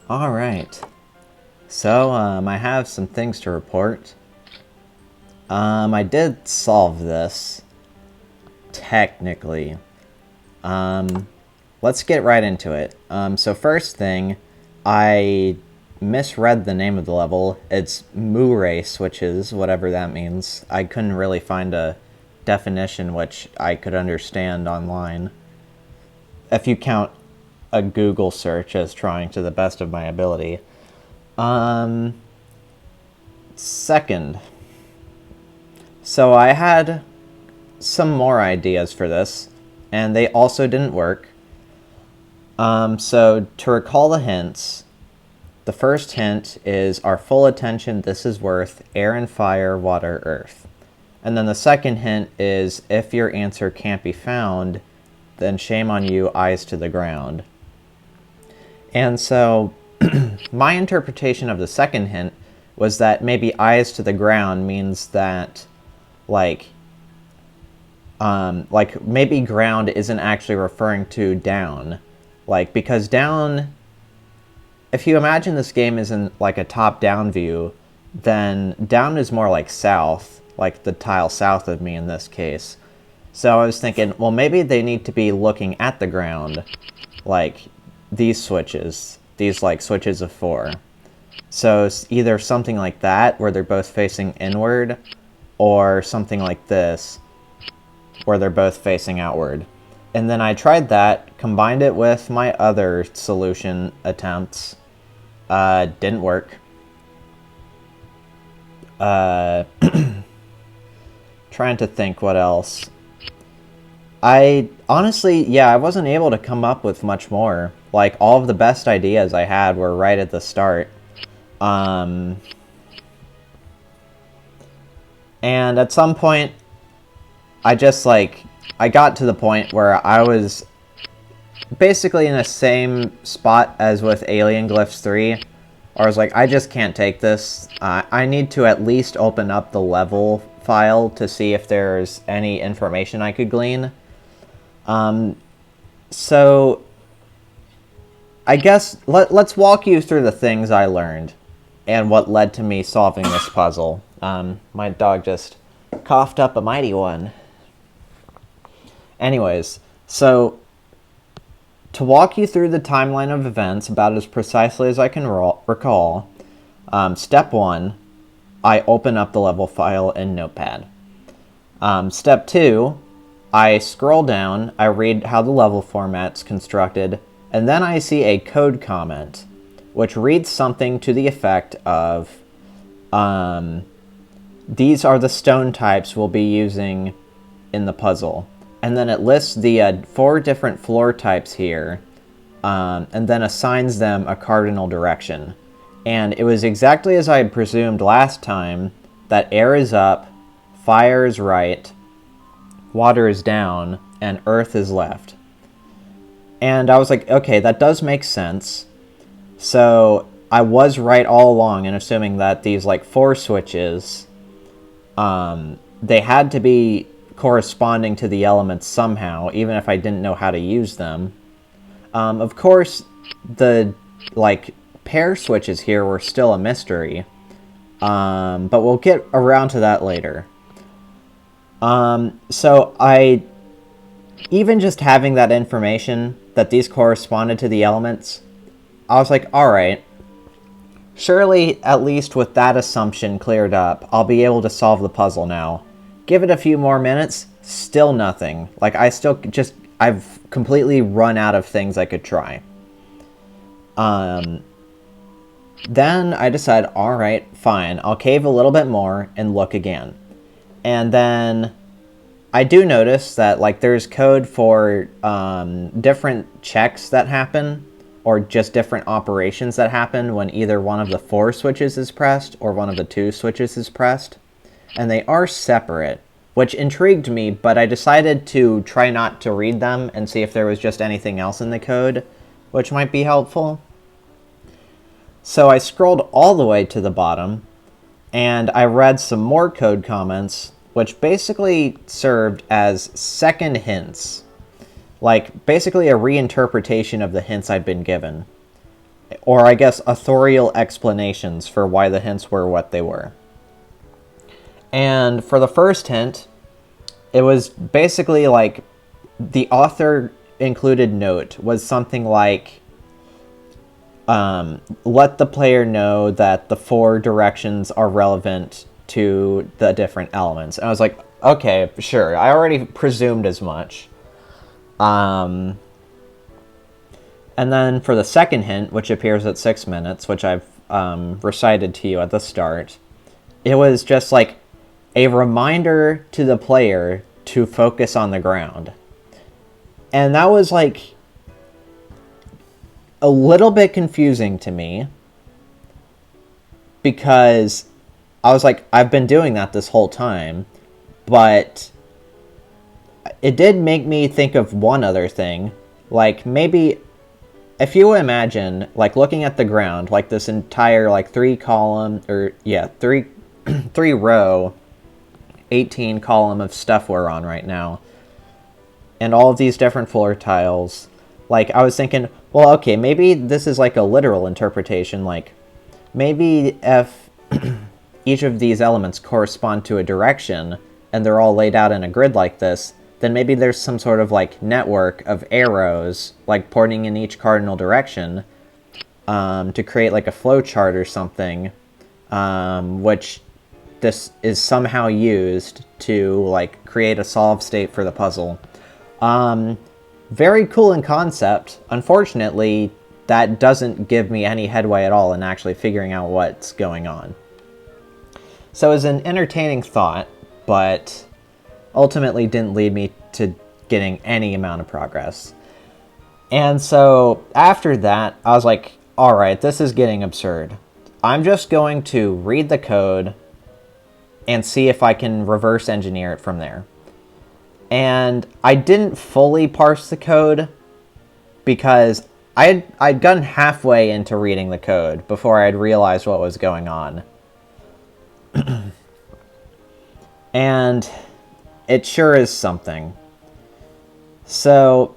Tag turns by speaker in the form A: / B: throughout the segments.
A: Alright, so I have some things to report. I did solve this, technically. Let's get right into it. So first thing, I misread the name of the level. It's Moo-Ray switches, whatever that means. I couldn't really find a definition which I could understand online. If you count a Google search as trying to the best of my ability. Second, so I had some more ideas for this, and they also didn't work. So to recall the hints, the first hint is our full attention, this is worth air and fire, water, earth. And then the second hint is if your answer can't be found, then shame on you, eyes to the ground. And so my interpretation of the second hint was that maybe eyes to the ground means that like maybe ground isn't actually referring to down. Like, because down, if you imagine this game is in like a top-down view, then down is more like south, like the tile south of me in this case. So I was thinking, well, maybe they need to be looking at the ground, like these switches, these like switches of 4. So it's either something like that, where they're both facing inward, or something like this, where they're both facing outward. And then I tried that, combined it with my other solution attempts. Didn't work. Trying to think what else. I honestly, yeah, I wasn't able to come up with much more. Like, all of the best ideas I had were right at the start. And at some point, I just, like, I got to the point where I was basically in the same spot as with Alien Glyphs 3. I was like, I just can't take this. I need to at least open up the level file to see if there's any information I could glean. So I guess let's walk you through the things I learned and what led to me solving this puzzle. My dog just coughed up a mighty one. Anyways, so to walk you through the timeline of events about as precisely as I can recall, step 1, I open up the level file in Notepad. Step 2, I scroll down, I read how the level format's constructed, and then I see a code comment, which reads something to the effect of, these are the stone types we'll be using in the puzzle. And then it lists the 4 different floor types here, and then assigns them a cardinal direction. And it was exactly as I had presumed last time, that air is up, fire is right, water is down, and earth is left. And I was like, okay, that does make sense. So I was right all along in assuming that these like 4 switches, they had to be corresponding to the elements somehow, even if I didn't know how to use them. Of course, the like pair switches here were still a mystery, but we'll get around to that later. So even just having that information, that these corresponded to the elements, I was like, alright, surely at least with that assumption cleared up, I'll be able to solve the puzzle now. Give it a few more minutes, still nothing. Like, I've completely run out of things I could try. Then I decide, alright, fine, I'll cave a little bit more and look again. And then I do notice that, like, there's code for different checks that happen, or just different operations that happen when either one of the 4 switches is pressed or one of the 2 switches is pressed. And they are separate, which intrigued me, but I decided to try not to read them and see if there was just anything else in the code, which might be helpful. So I scrolled all the way to the bottom, and I read some more code comments, which basically served as second hints. Like, basically a reinterpretation of the hints I'd been given. or I guess authorial explanations for why the hints were what they were. And for the first hint, it was basically like the author included note was something like, let the player know that the 4 directions are relevant to the different elements. And I was like, okay, sure. I already presumed as much. And then for the second hint, which appears at 6 minutes, which I've recited to you at the start, it was just like a reminder to the player to focus on the ground. And that was like a little bit confusing to me, because I was like, I've been doing that this whole time, but it did make me think of one other thing. Like, maybe if you imagine, like, looking at the ground, like this entire, like, 3 row, 18 column of stuff we're on right now, and all of these different floor tiles, like, I was thinking, well, okay, maybe this is like a literal interpretation, like, maybe if each of these elements correspond to a direction, and they're all laid out in a grid like this, then maybe there's some sort of, like, network of arrows, like, pointing in each cardinal direction, to create, like, a flowchart or something, which this is somehow used to, like, create a solve state for the puzzle. Very cool in concept. Unfortunately, that doesn't give me any headway at all in actually figuring out what's going on. So it was an entertaining thought, but ultimately didn't lead me to getting any amount of progress. And so after that, I was like, alright, this is getting absurd. I'm just going to read the code and see if I can reverse engineer it from there. And I didn't fully parse the code because I'd gotten halfway into reading the code before I had realized what was going on. And it sure is something. So,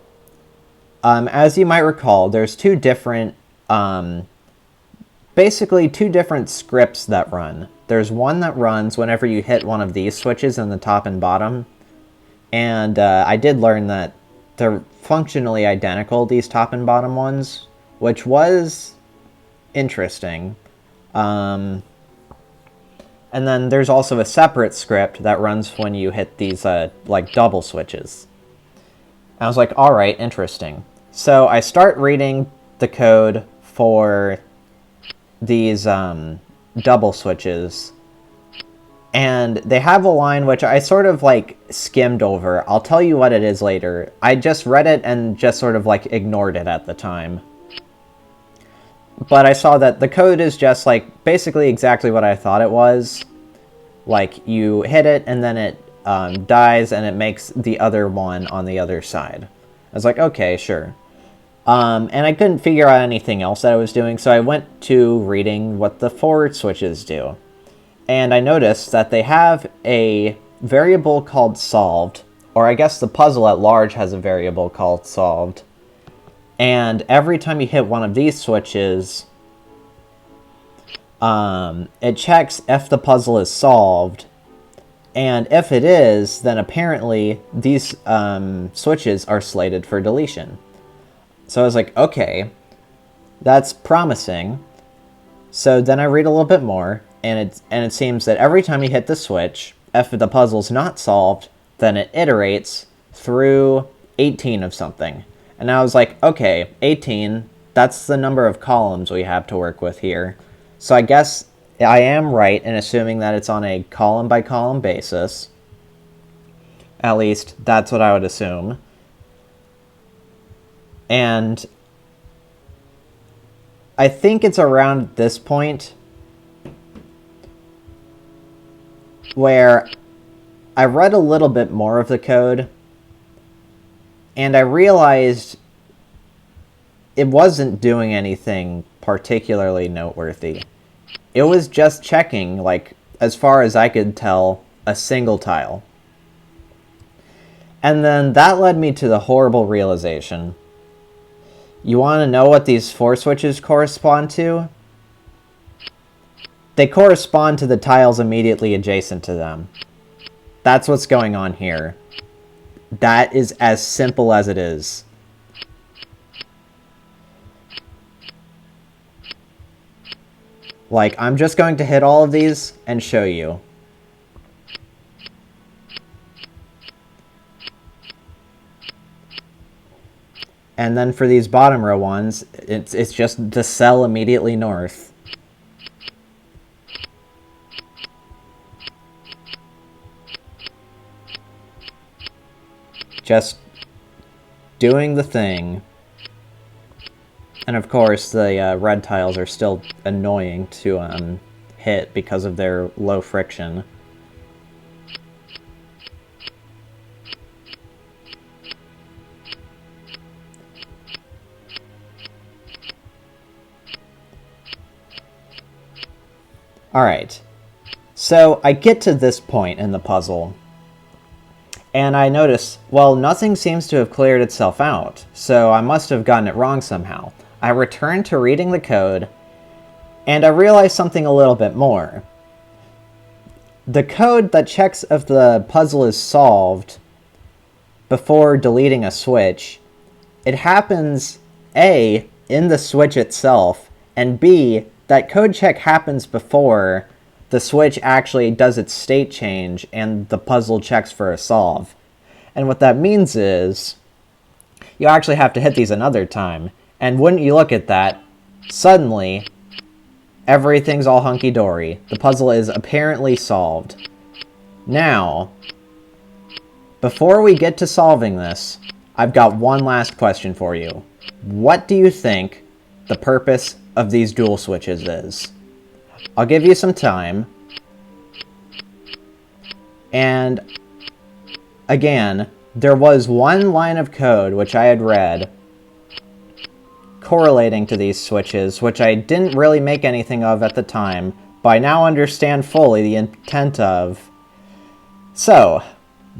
A: as you might recall, there's basically two different scripts that run. There's one that runs whenever you hit one of these switches in the top and bottom. And I did learn that they're functionally identical, these top and bottom ones, which was interesting. And then there's also a separate script that runs when you hit these like double switches. I was like, all right, interesting. So I start reading the code for these double switches, and they have a line which I sort of like skimmed over. I'll tell you what it is later. I just read it and just sort of like ignored it at the time. But I saw that the code is just like basically exactly what I thought it was. Like, you hit it and then it dies and it makes the other one on the other side. I was like, okay, sure. And I couldn't figure out anything else that I was doing, so I went to reading what the forward switches do. And I noticed that they have a variable called solved, or I guess the puzzle at large has a variable called solved. And every time you hit one of these switches, it checks if the puzzle is solved. And if it is, then apparently these switches are slated for deletion. So I was like, okay, that's promising. So then I read a little bit more, and it seems that every time you hit the switch, if the puzzle's not solved, then it iterates through 18 of something. And I was like, okay, 18, that's the number of columns we have to work with here. So I guess I am right in assuming that it's on a column-by-column basis. At least, that's what I would assume. And I think it's around this point where I read a little bit more of the code, and I realized it wasn't doing anything particularly noteworthy. It was just checking, like, as far as I could tell, a single tile. And then that led me to the horrible realization. You want to know what these 4 switches correspond to? They correspond to the tiles immediately adjacent to them. That's what's going on here. That is as simple as it is. Like, I'm just going to hit all of these and show you. And then for these bottom row ones, it's just the cell immediately north. Just doing the thing. And of course, the red tiles are still annoying to hit because of their low friction. Alright, so I get to this point in the puzzle, and I notice, well, nothing seems to have cleared itself out, so I must have gotten it wrong somehow. I return to reading the code, and I realize something a little bit more. The code that checks if the puzzle is solved before deleting a switch, it happens A, in the switch itself, and B, that code check happens before the switch actually does its state change and the puzzle checks for a solve. And what that means is you actually have to hit these another time. And wouldn't you look at that, suddenly everything's all hunky-dory. The puzzle is apparently solved. Now, before we get to solving this, I've got one last question for you. What do you think the purpose of these dual switches is? I'll give you some time. And again, there was one line of code which I had read correlating to these switches, which I didn't really make anything of at the time, but I now understand fully the intent of. So,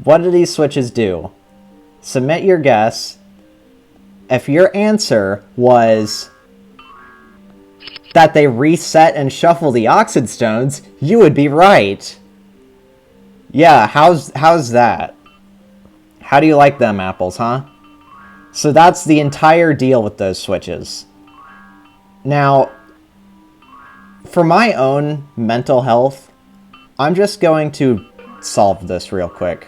A: what do these switches do? Submit your guess. If your answer was that they reset and shuffle the oxid stones, you would be right. Yeah, how's that? How do you like them apples, huh? So that's the entire deal with those switches. Now, for my own mental health, I'm just going to solve this real quick.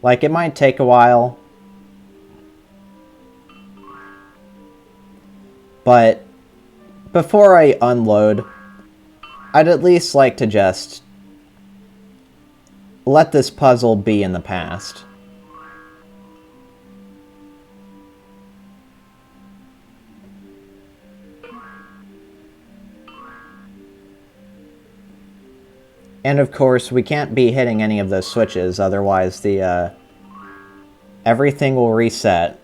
A: Like, it might take a while, but before I unload, I'd at least like to just let this puzzle be in the past. And of course, we can't be hitting any of those switches, otherwise the everything will reset.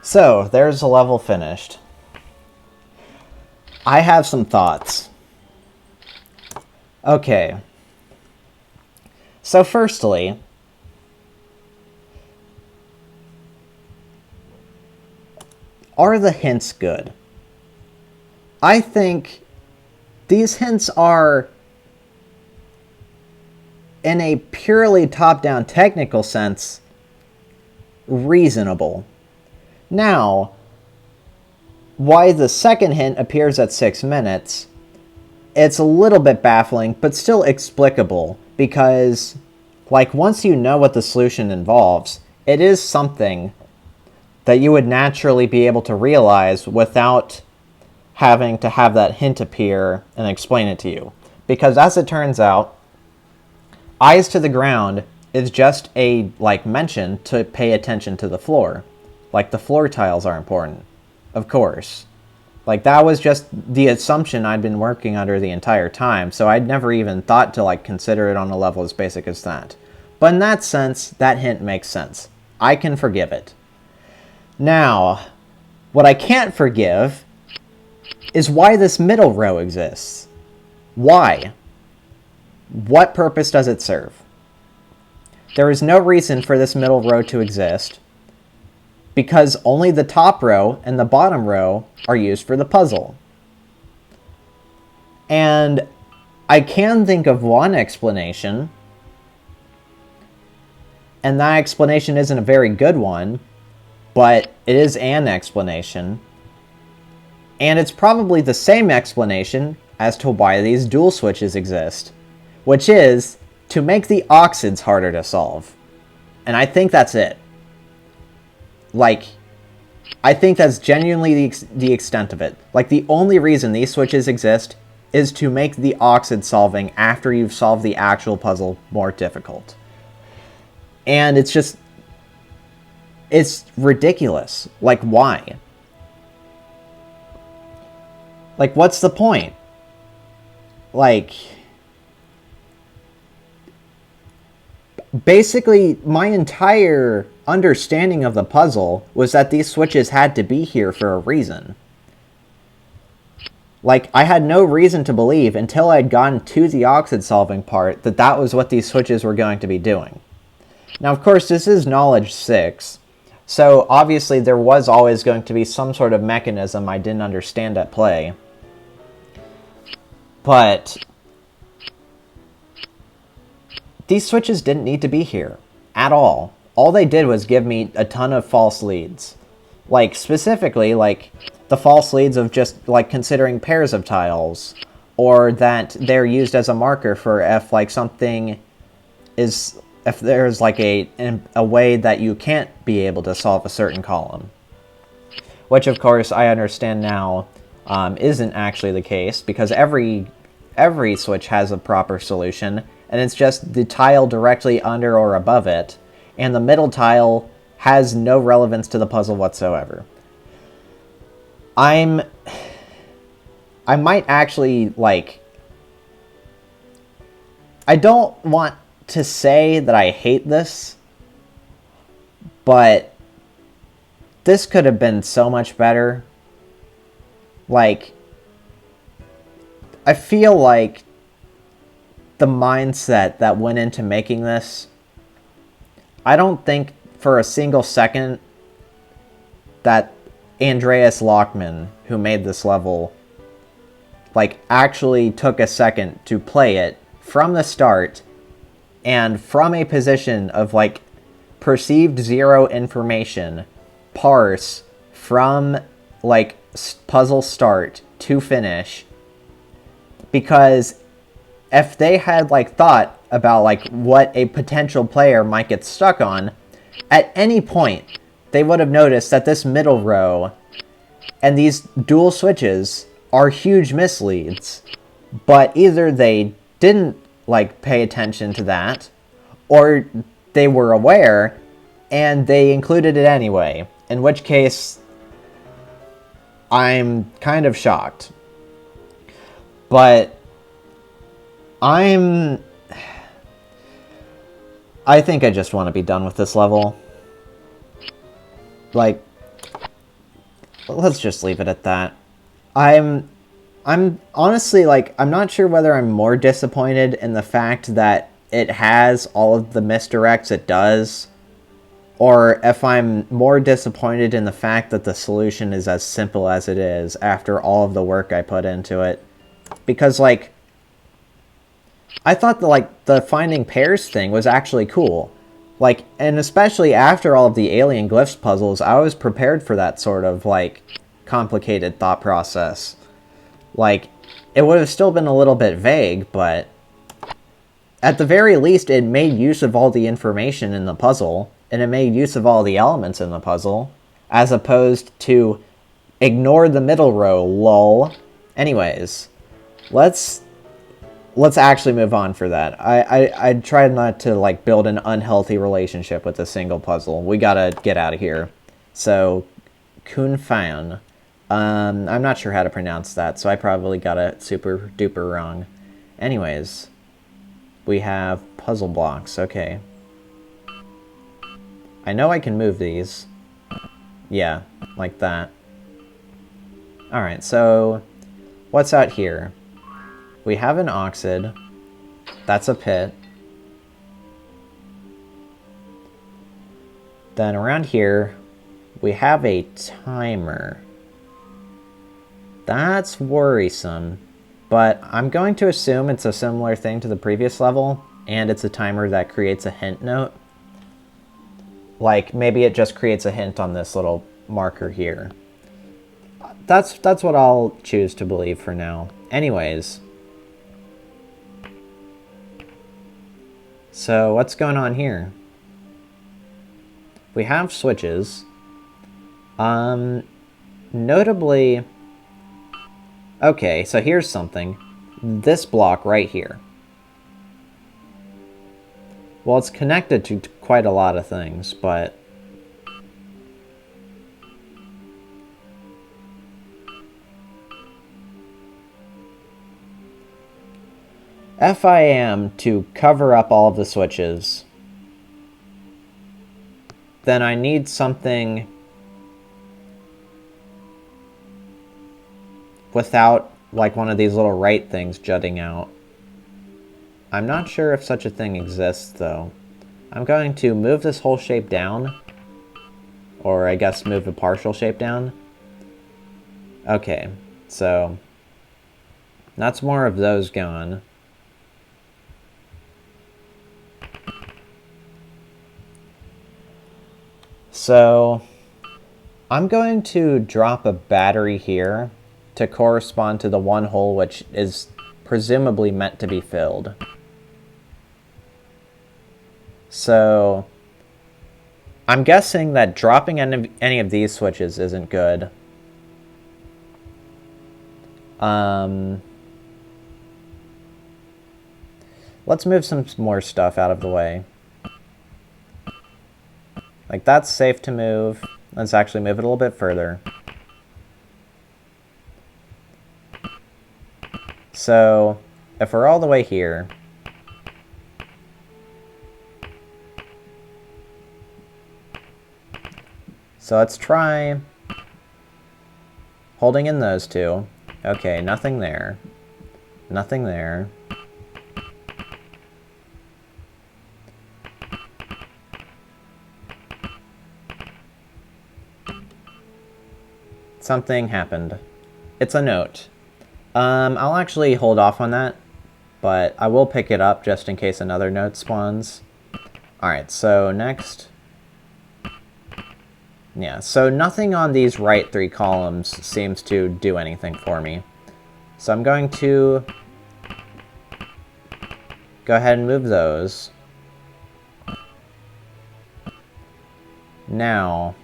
A: So, there's a level finished. I have some thoughts. Okay. So firstly, are the hints good? I think these hints are, in a purely top-down technical sense, reasonable. Now, why the second hint appears at 6 minutes, it's a little bit baffling, but still explicable, because, like, once you know what the solution involves, it is something that you would naturally be able to realize without having to have that hint appear and explain it to you. Because as it turns out, eyes to the ground is just a, like, mention to pay attention to the floor. Like, the floor tiles are important, of course. Like, that was just the assumption I'd been working under the entire time, so I'd never even thought to, like, consider it on a level as basic as that. But in that sense, that hint makes sense. I can forgive it. Now, what I can't forgive is why this middle row exists. Why? What purpose does it serve? There is no reason for this middle row to exist, because only the top row and the bottom row are used for the puzzle. And I can think of one explanation, and that explanation isn't a very good one, but it is an explanation. And it's probably the same explanation as to why these dual switches exist, which is to make the oxids harder to solve. And I think that's it. Like, I think that's genuinely the extent of it. Like, the only reason these switches exist is to make the oxid solving after you've solved the actual puzzle more difficult. And it's just... it's ridiculous. Like, why? Like, what's the point? Like... basically, my entire understanding of the puzzle was that these switches had to be here for a reason. Like, I had no reason to believe until I had gotten to the oxid solving part that that was what these switches were going to be doing. Now, of course, this is Knowledge 6, so obviously there was always going to be some sort of mechanism I didn't understand at play. But these switches didn't need to be here at all. All they did was give me a ton of false leads. Like, specifically, like, the false leads of just, like, considering pairs of tiles, or that they're used as a marker for if, like, something is... if there's, like, a way that you can't be able to solve a certain column. Which, of course, I understand now isn't actually the case, because every switch has a proper solution, and it's just the tile directly under or above it, and the middle tile has no relevance to the puzzle whatsoever. I might actually, like... I don't want to say that I hate this, but this could have been so much better. Like, I feel like the mindset that went into making this, I don't think for a single second that Andreas Lockman, who made this level, like, actually took a second to play it from the start and from a position of, like, perceived zero information, parse from, like, puzzle start to finish. Because if they had, like, thought about, like, what a potential player might get stuck on, at any point they would have noticed that this middle row and these dual switches are huge misleads, but either they didn't, like, pay attention to that, or they were aware and they included it anyway, in which case I'm kind of shocked. But I think I just want to be done with this level. Like, let's just leave it at that. I'm honestly, like, I'm not sure whether I'm more disappointed in the fact that it has all of the misdirects it does, or if I'm more disappointed in the fact that the solution is as simple as it is after all of the work I put into it. Because, like, I thought the finding pairs thing was actually cool. Like, and especially after all of the alien glyphs puzzles, I was prepared for that sort of, like, complicated thought process. Like, it would have still been a little bit vague, but at the very least, it made use of all the information in the puzzle, and it made use of all the elements in the puzzle, as opposed to ignore the middle row, lol. Anyways, let's actually move on for that. I tried not to, like, build an unhealthy relationship with a single puzzle. We gotta get out of here. So, Kun Fan. I'm not sure how to pronounce that, so I probably got it super duper wrong. Anyways, we have puzzle blocks. Okay. I know I can move these. Yeah, like that. Alright, so what's out here? We have an oxid. That's a pit. Then around here, we have a timer. That's worrisome, but I'm going to assume it's a similar thing to the previous level, and it's a timer that creates a hint note. Like, maybe it just creates a hint on this little marker here. That's what I'll choose to believe for now. Anyways. So, what's going on here? We have switches. Notably... Okay, so here's something. This block right here. Well, it's connected to quite a lot of things, but... if I am to cover up all of the switches, then I need something without, like, one of these little right things jutting out. I'm not sure if such a thing exists, though. I'm going to move this whole shape down. Or, I guess, move a partial shape down. Okay, so... that's more of those gone. So... I'm going to drop a battery here to correspond to the one hole which is presumably meant to be filled. So, I'm guessing that dropping any of these switches isn't good. Let's move some more stuff out of the way. Like, that's safe to move. Let's actually move it a little bit further. So, if we're all the way here, so let's try holding in those two. Okay, nothing there. Nothing there. Something happened. It's a note. I'll actually hold off on that, but I will pick it up just in case another note spawns. Alright, so next... yeah, so nothing on these right three columns seems to do anything for me. So I'm going to go ahead and move those. Now,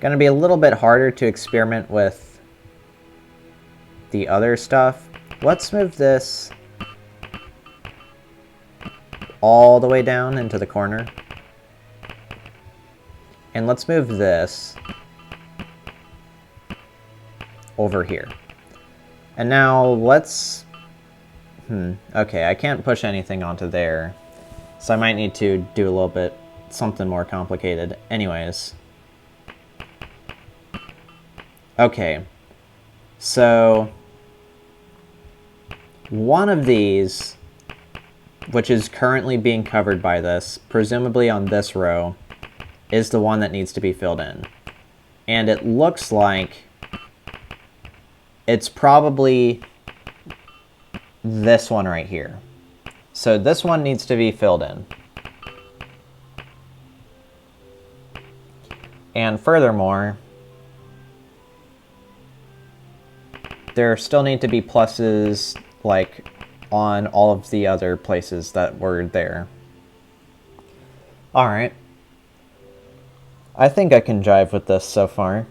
A: gonna be a little bit harder to experiment with the other stuff. Let's move this all the way down into the corner. And let's move this over here. And now let's... okay, I can't push anything onto there. So I might need to do a little bit something more complicated. Anyways. Okay, so one of these, which is currently being covered by this, presumably on this row, is the one that needs to be filled in. And it looks like it's probably this one right here. So this one needs to be filled in. And furthermore, there still need to be pluses, like, on all of the other places that were there. Alright. I think I can jive with this so far.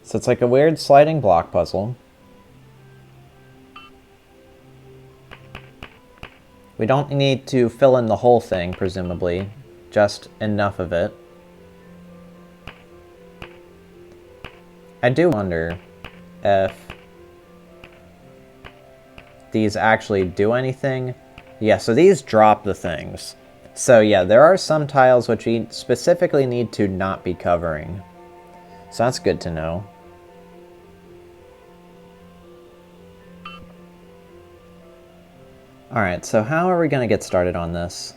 A: So it's like a weird sliding block puzzle. We don't need to fill in the whole thing, presumably. just enough of it. I do wonder if these actually do anything. Yeah, so these drop the things. So yeah, there are some tiles which we specifically need to not be covering. So that's good to know. Alright, so how are we going to get started on this?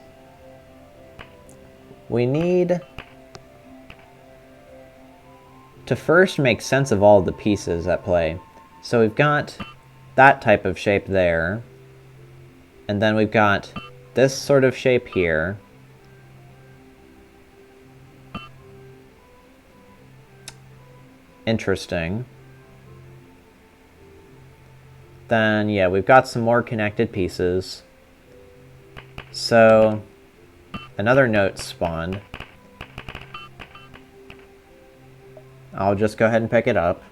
A: We need to first make sense of all the pieces at play. So we've got that type of shape there. And then we've got this sort of shape here. Interesting. Then, yeah, we've got some more connected pieces. So, another note spawned. I'll just go ahead and pick it up.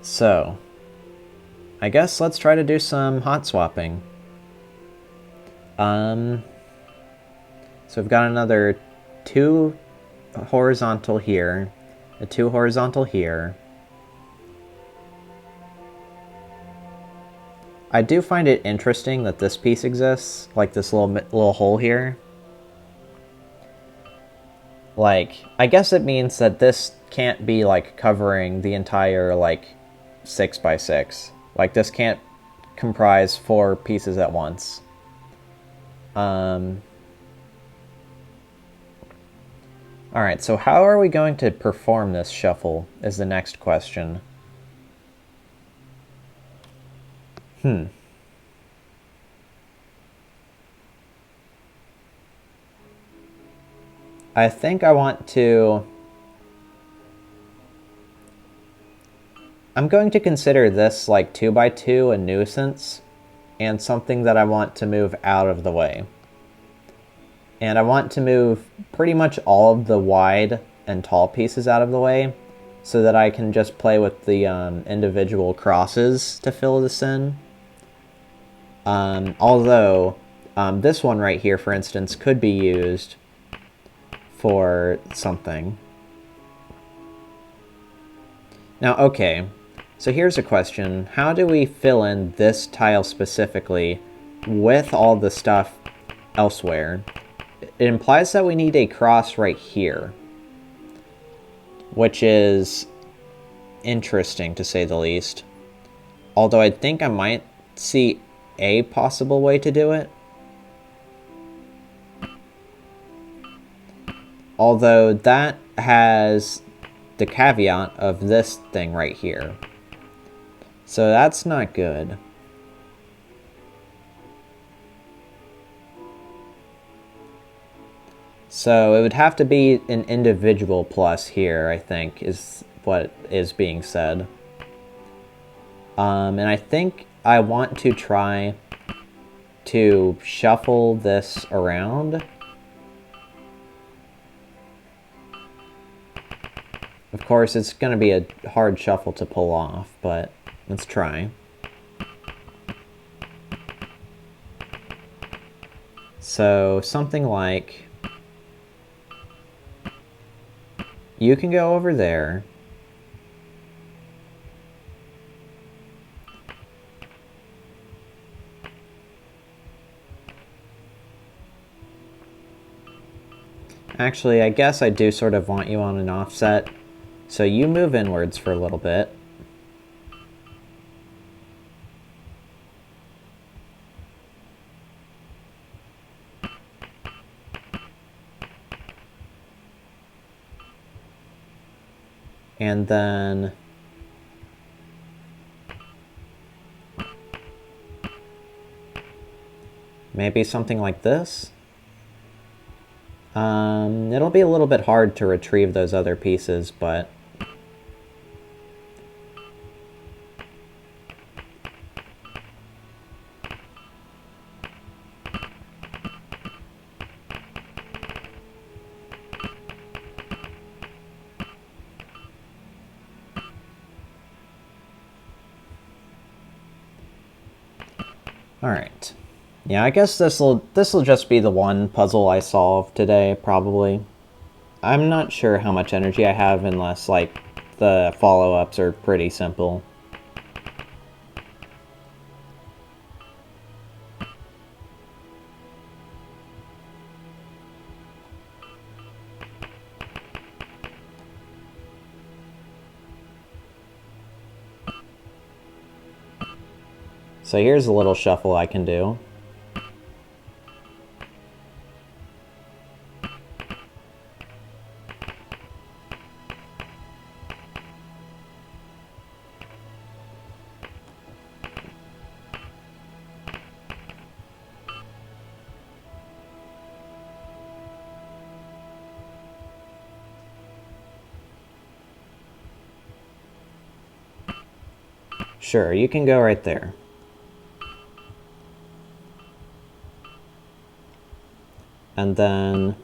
A: So, I guess let's try to do some hot swapping. So we've got another 2 horizontal here, a 2 horizontal here. I do find it interesting that this piece exists, like this little hole here. Like, I guess it means that this can't be, like, covering the entire, like, 6x6. Like, this can't comprise 4 pieces at once. Alright, so how are we going to perform this shuffle is the next question. I think I want to... I'm going to consider this like 2x2 a nuisance and something that I want to move out of the way. And I want to move pretty much all of the wide and tall pieces out of the way so that I can just play with the individual crosses to fill this in. Although this one right here, for instance, could be used for something. Now, okay, so here's a question. How do we fill in this tile specifically with all the stuff elsewhere? It implies that we need a cross right here, which is interesting to say the least. Although I think I might see a possible way to do it. Although that has the caveat of this thing right here. So that's not good. So it would have to be an individual plus here, I think, is what is being said. And I think I want to try to shuffle this around. Of course, it's going to be a hard shuffle to pull off, but let's try. So something like... You can go over there. Actually, I guess I do sort of want you on an offset. So you move inwards for a little bit. And then maybe something like this. It'll be a little bit hard to retrieve those other pieces, but Alright. Yeah, I guess this'll just be the one puzzle I solve today, probably. I'm not sure how much energy I have unless, like, the follow-ups are pretty simple. So here's a little shuffle I can do. Sure, you can go right there. And then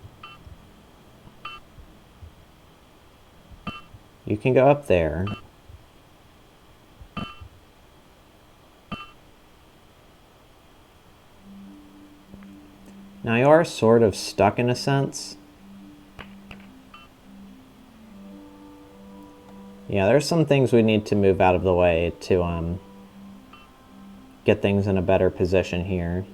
A: you can go up there. Now you are sort of stuck in a sense. Yeah, there's some things we need to move out of the way to get things in a better position here.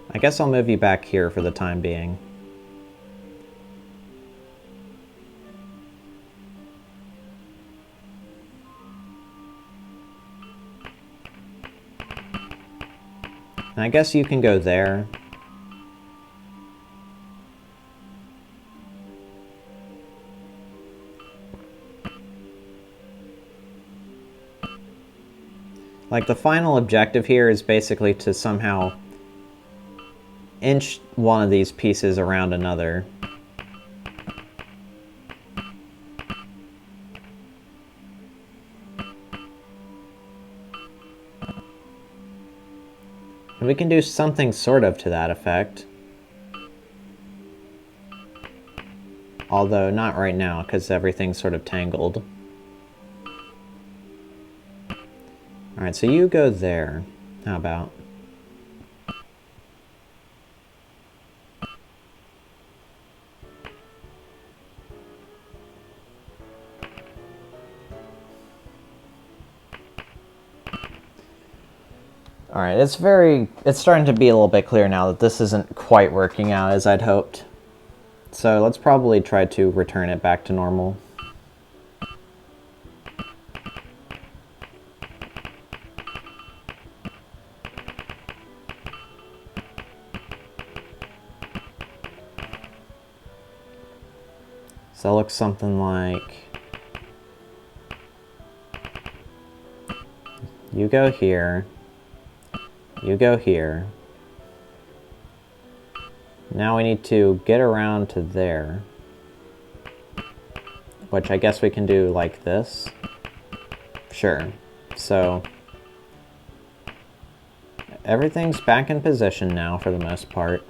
A: I guess I'll move you back here for the time being. And I guess you can go there. Like, the final objective here is basically to somehow inch one of these pieces around another. And we can do something sort of to that effect. Although not right now, because everything's sort of tangled. Alright, so you go there. How about? Alright, it's starting to be a little bit clear now that this isn't quite working out as I'd hoped. So let's probably try to return it back to normal. So it looks something like you go here, you go here. Now we need to get around to there, which I guess we can do like this. Sure. So everything's back in position now for the most part.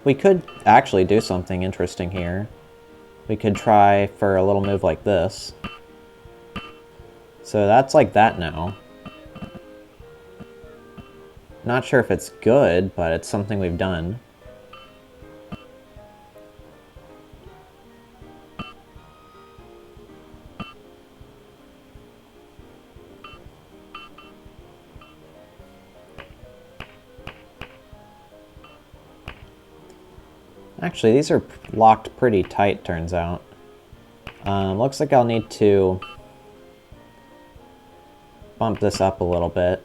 A: we could actually do something interesting here. We could try for a little move like this. So that's like that now. Not sure if it's good, but it's something we've done. Actually, these are locked pretty tight, turns out. Looks like I'll need to bump this up a little bit.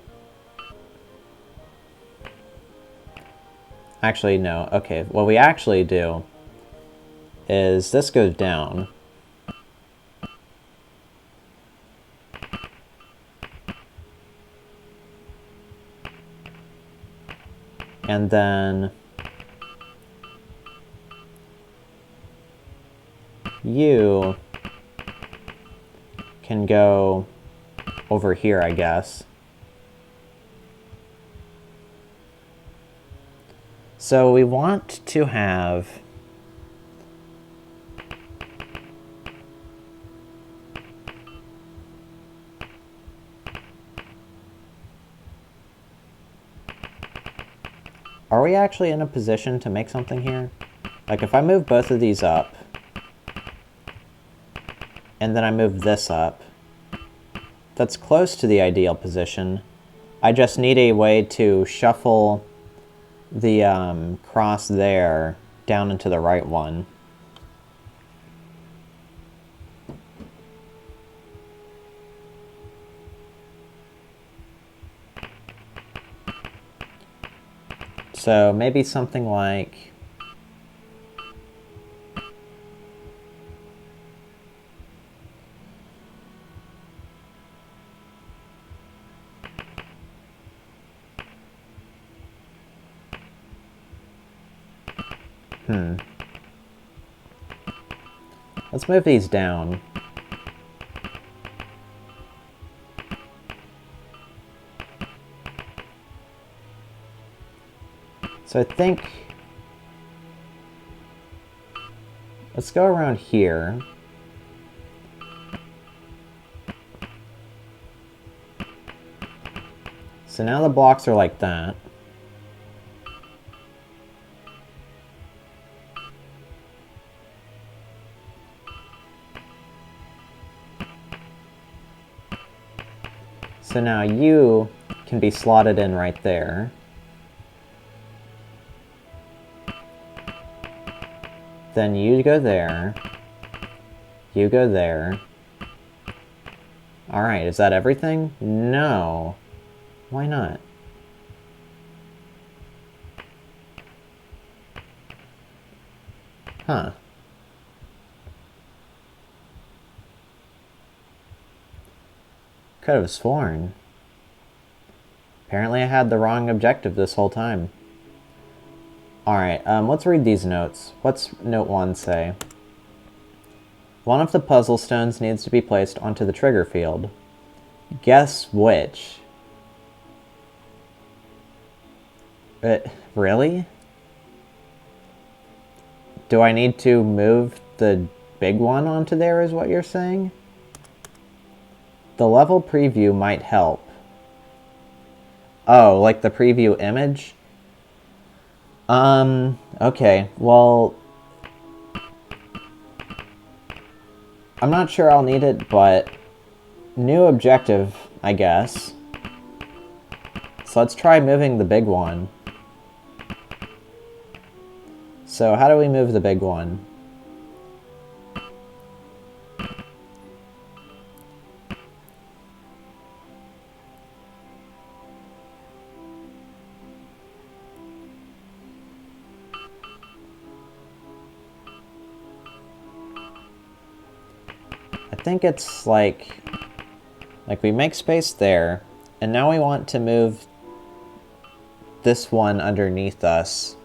A: Actually, no. Okay, what we actually do is this goes down. And then you can go over here, I guess. So we want to have Are we actually in a position to make something here? Like if I move both of these up and then I move this up, that's close to the ideal position. I just need a way to shuffle the cross there down into the right one. So maybe something like let's move these down. So I think let's go around here. So now the blocks are like that. So now you can be slotted in right there. Then you go there. You go there. Alright, is that everything? No. Why not? Huh. Could have sworn. Apparently I had the wrong objective this whole time. Alright, let's read these notes. What's note 1 say? One of the puzzle stones needs to be placed onto the trigger field. Guess which? Really? Do I need to move the big one onto there is what you're saying? The level preview might help. Oh, like the preview image? Okay, well, I'm not sure I'll need it, but new objective, I guess. So let's try moving the big one. So how do we move the big one? I think it's like we make space there, and now we want to move this one underneath us.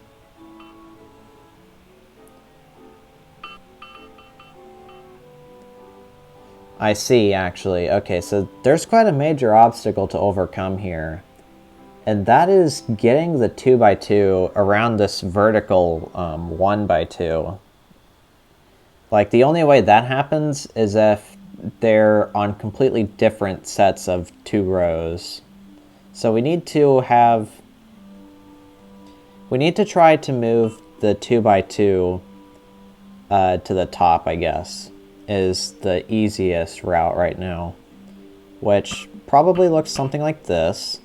A: I see, actually. Okay, so there's quite a major obstacle to overcome here. And that is getting the 2x2 around this vertical 1x2. Like, the only way that happens is if they're on completely different sets of 2 rows. So we need to try to move the 2x2 to the top, I guess, is the easiest route right now. Which probably looks something like this.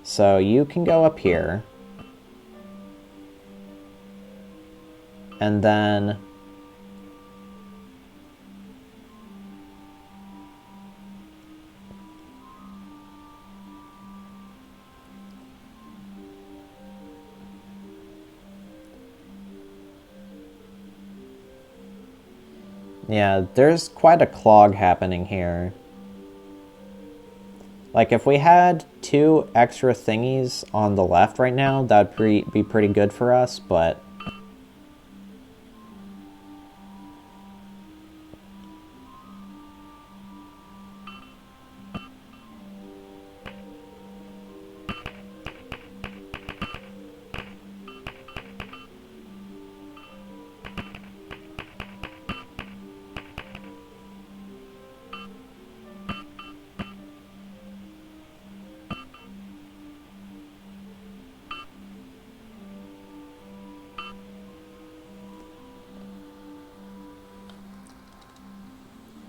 A: So you can go up here. And then yeah, there's quite a clog happening here. Like, if we had 2 extra thingies on the left right now, that'd be pretty good for us, but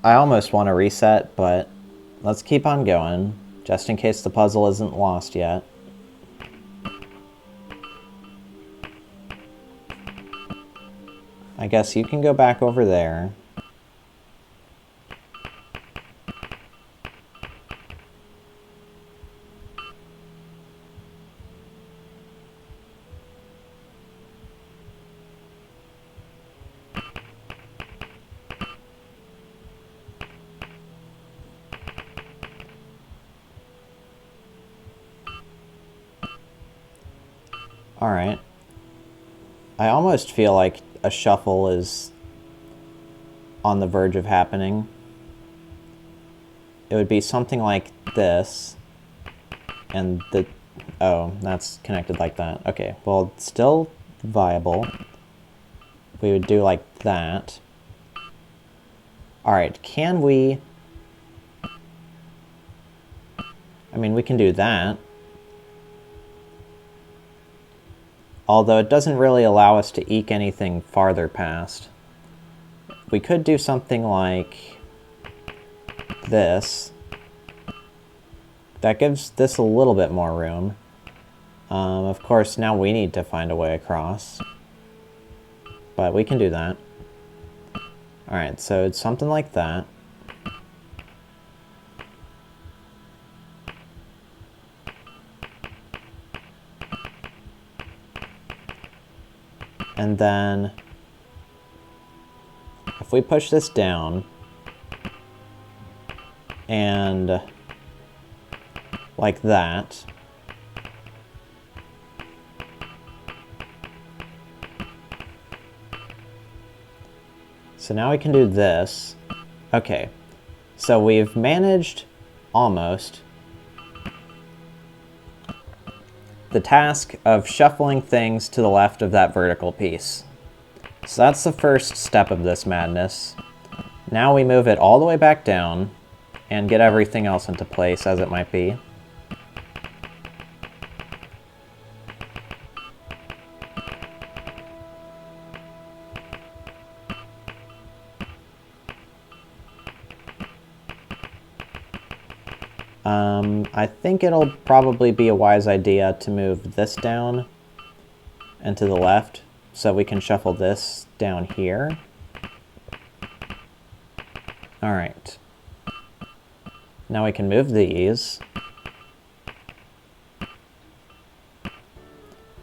A: I almost want to reset, but let's keep on going, just in case the puzzle isn't lost yet. I guess you can go back over there. Alright. I almost feel like a shuffle is on the verge of happening. It would be something like this. And the... oh, that's connected like that. Okay, well, it's still viable. We would do like that. Alright, can we... I mean, we can do that. Although it doesn't really allow us to eke anything farther past. We could do something like this. That gives this a little bit more room. Of course, now we need to find a way across. But we can do that. Alright, so it's something like that. And then, if we push this down, and like that, so now we can do this. Okay, so we've managed, almost, the task of shuffling things to the left of that vertical piece. So that's the first step of this madness. Now we move it all the way back down and get everything else into place as it might be. I think it'll probably be a wise idea to move this down and to the left so we can shuffle this down here. Alright. Now we can move these.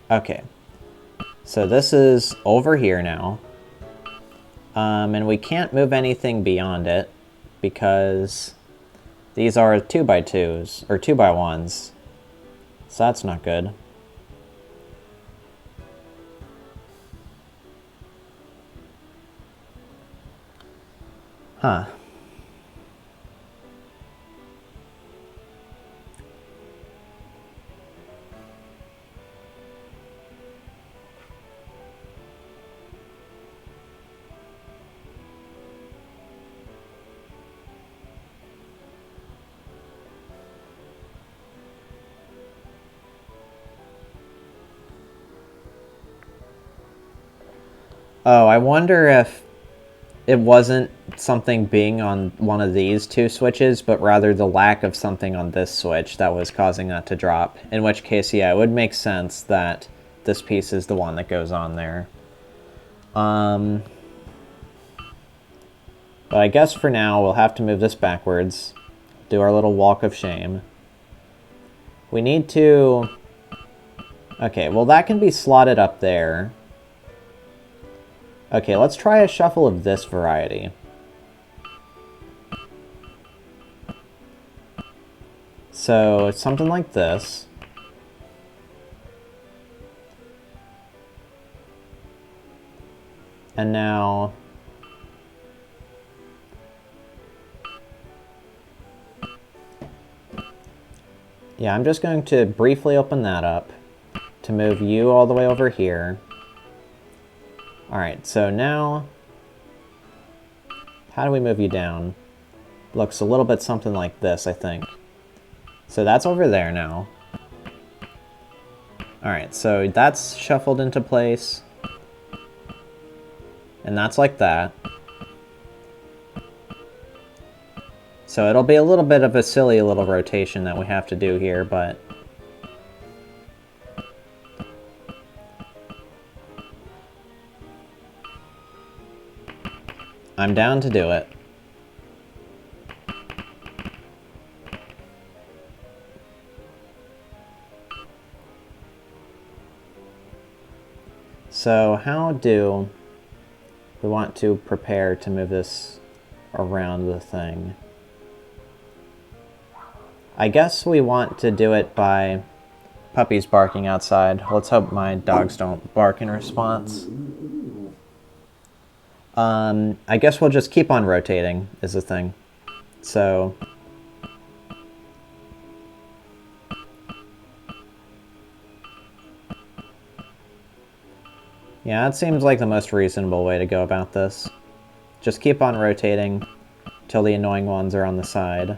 A: Okay. So this is over here now. And we can't move anything beyond it because these are 2x2s, or 2x1s. So that's not good. Huh. Oh, I wonder if it wasn't something being on one of these two switches, but rather the lack of something on this switch that was causing that to drop. In which case, yeah, it would make sense that this piece is the one that goes on there. But I guess for now, we'll have to move this backwards. Do our little walk of shame. We need to... Okay, well that can be slotted up there. Okay, let's try a shuffle of this variety. So, it's something like this. And now... Yeah, I'm just going to briefly open that up to move you all the way over here. Alright, so now... How do we move you down? Looks a little bit something like this, I think. So that's over there now. Alright, so that's shuffled into place. And that's like that. So it'll be a little bit of a silly little rotation that we have to do here, but... I'm down to do it. So how do we want to prepare to move this around the thing? I guess we want to do it by puppies barking outside. Let's hope my dogs don't bark in response. I guess we'll just keep on rotating is the thing. So... Yeah, that seems like the most reasonable way to go about this. Just keep on rotating till the annoying ones are on the side.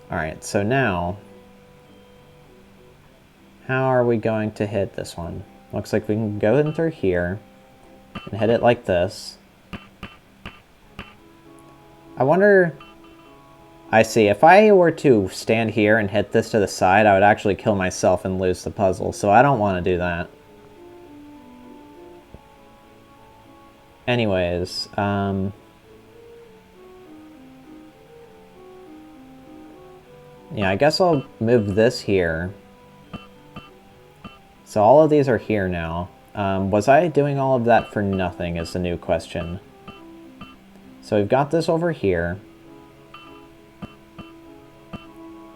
A: Alright, so now... How are we going to hit this one? Looks like we can go in through here and hit it like this. I wonder... I see, if I were to stand here and hit this to the side, I would actually kill myself and lose the puzzle, so I don't want to do that. Anyways, yeah, I guess I'll move this here. So all of these are here now. Was I doing all of that for nothing is the new question. So we've got this over here.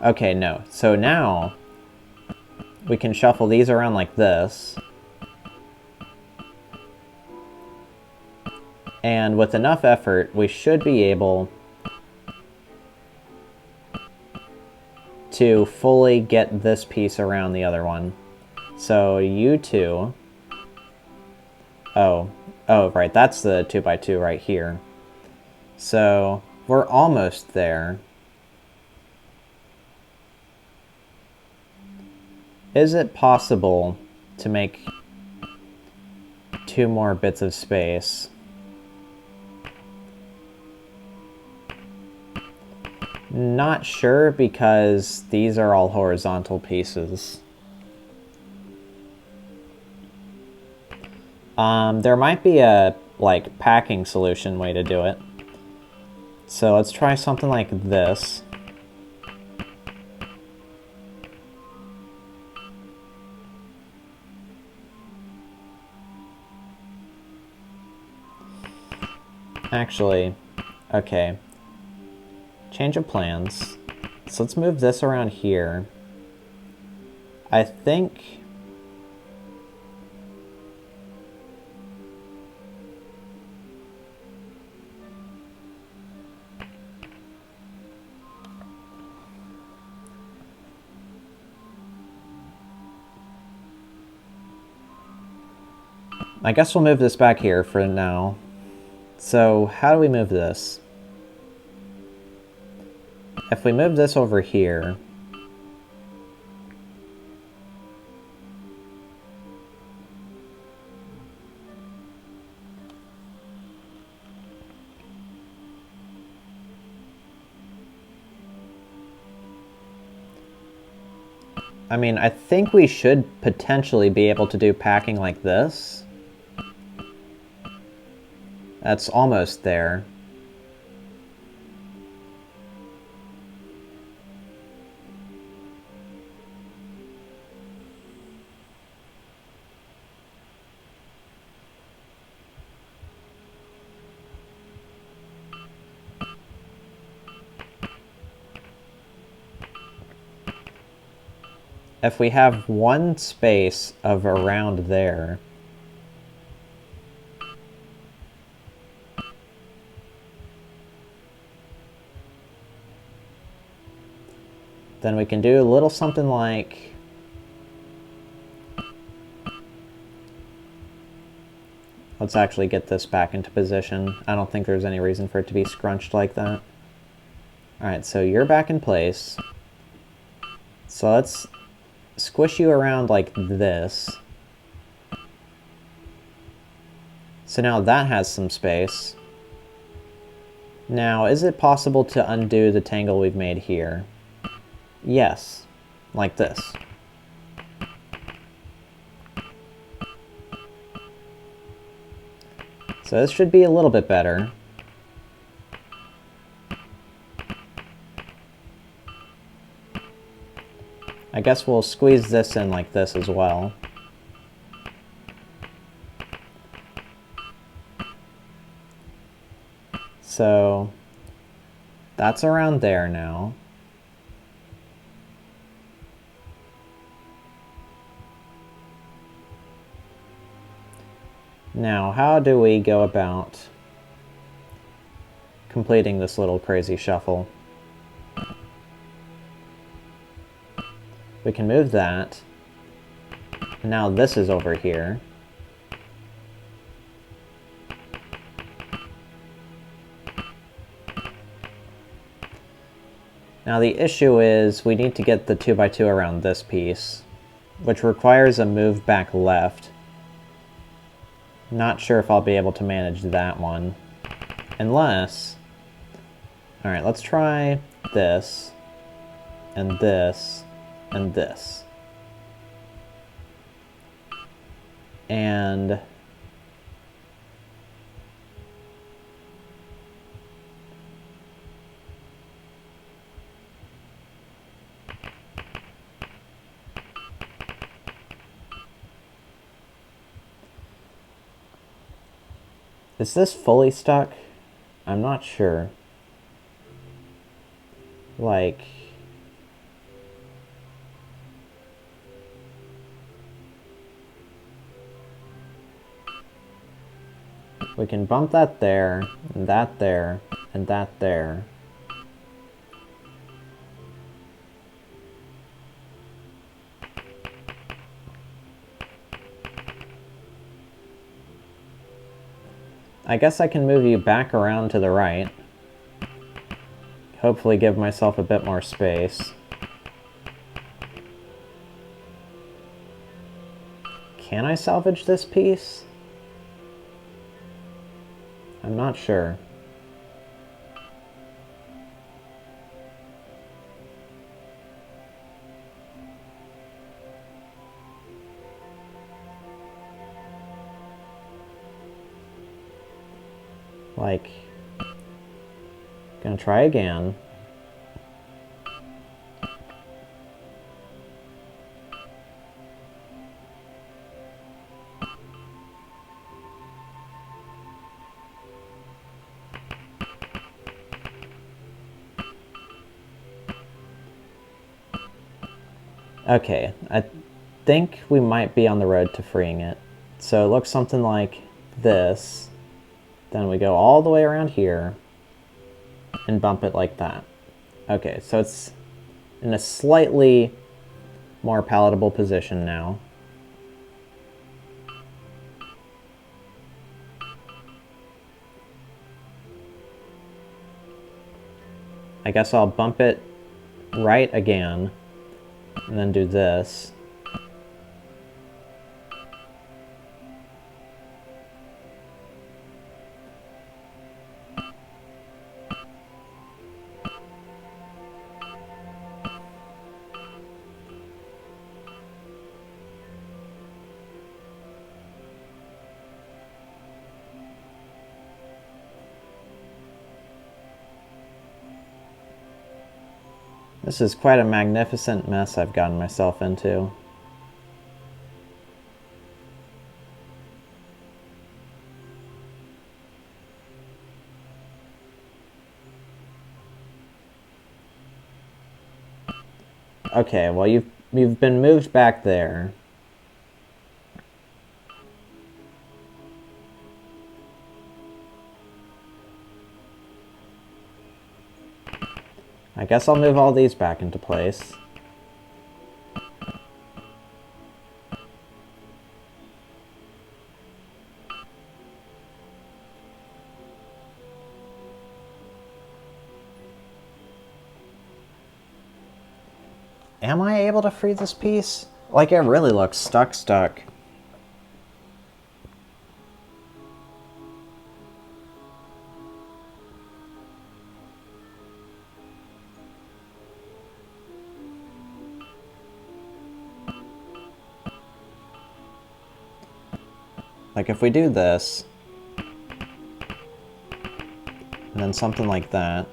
A: Okay, no. So now we can shuffle these around like this. And with enough effort, we should be able to fully get this piece around the other one. So you two... Oh, right, that's the 2x2 right here. So we're almost there. Is it possible to make 2 more bits of space? Not sure, because these are all horizontal pieces. There might be a, like, packing solution way to do it. So let's try something like this. Actually, okay. Change of plans. So let's move this around here. I think... I guess we'll move this back here for now. So, how do we move this? If we move this over here... I mean, I think we should potentially be able to do packing like this. That's almost there. If we have one space of around there, then we can do a little something like... Let's actually get this back into position. I don't think there's any reason for it to be scrunched like that. Alright, so you're back in place. So let's squish you around like this. So now that has some space. Now, is it possible to undo the tangle we've made here? Yes, like this. So this should be a little bit better. I guess we'll squeeze this in like this as well. So that's around there now. Now, how do we go about completing this little crazy shuffle? We can move that. Now this is over here. Now the issue is we need to get the 2x2 around this piece, which requires a move back left. Not sure if I'll be able to manage that one. Unless... Alright, let's try this, and this, and this. And... Is this fully stuck? I'm not sure. Like... We can bump that there, and that there, and that there. I guess I can move you back around to the right. Hopefully give myself a bit more space. Can I salvage this piece? I'm not sure. Like, gonna try again. Okay, I think we might be on the road to freeing it. So it looks something like this. Then we go all the way around here and bump it like that. Okay, so it's in a slightly more palatable position now. I guess I'll bump it right again and then do this. This is quite a magnificent mess I've gotten myself into. Okay, well you've been moved back there. I guess I'll move all these back into place. Am I able to free this piece? Like, it really looks stuck. Like, if we do this, and then something like that.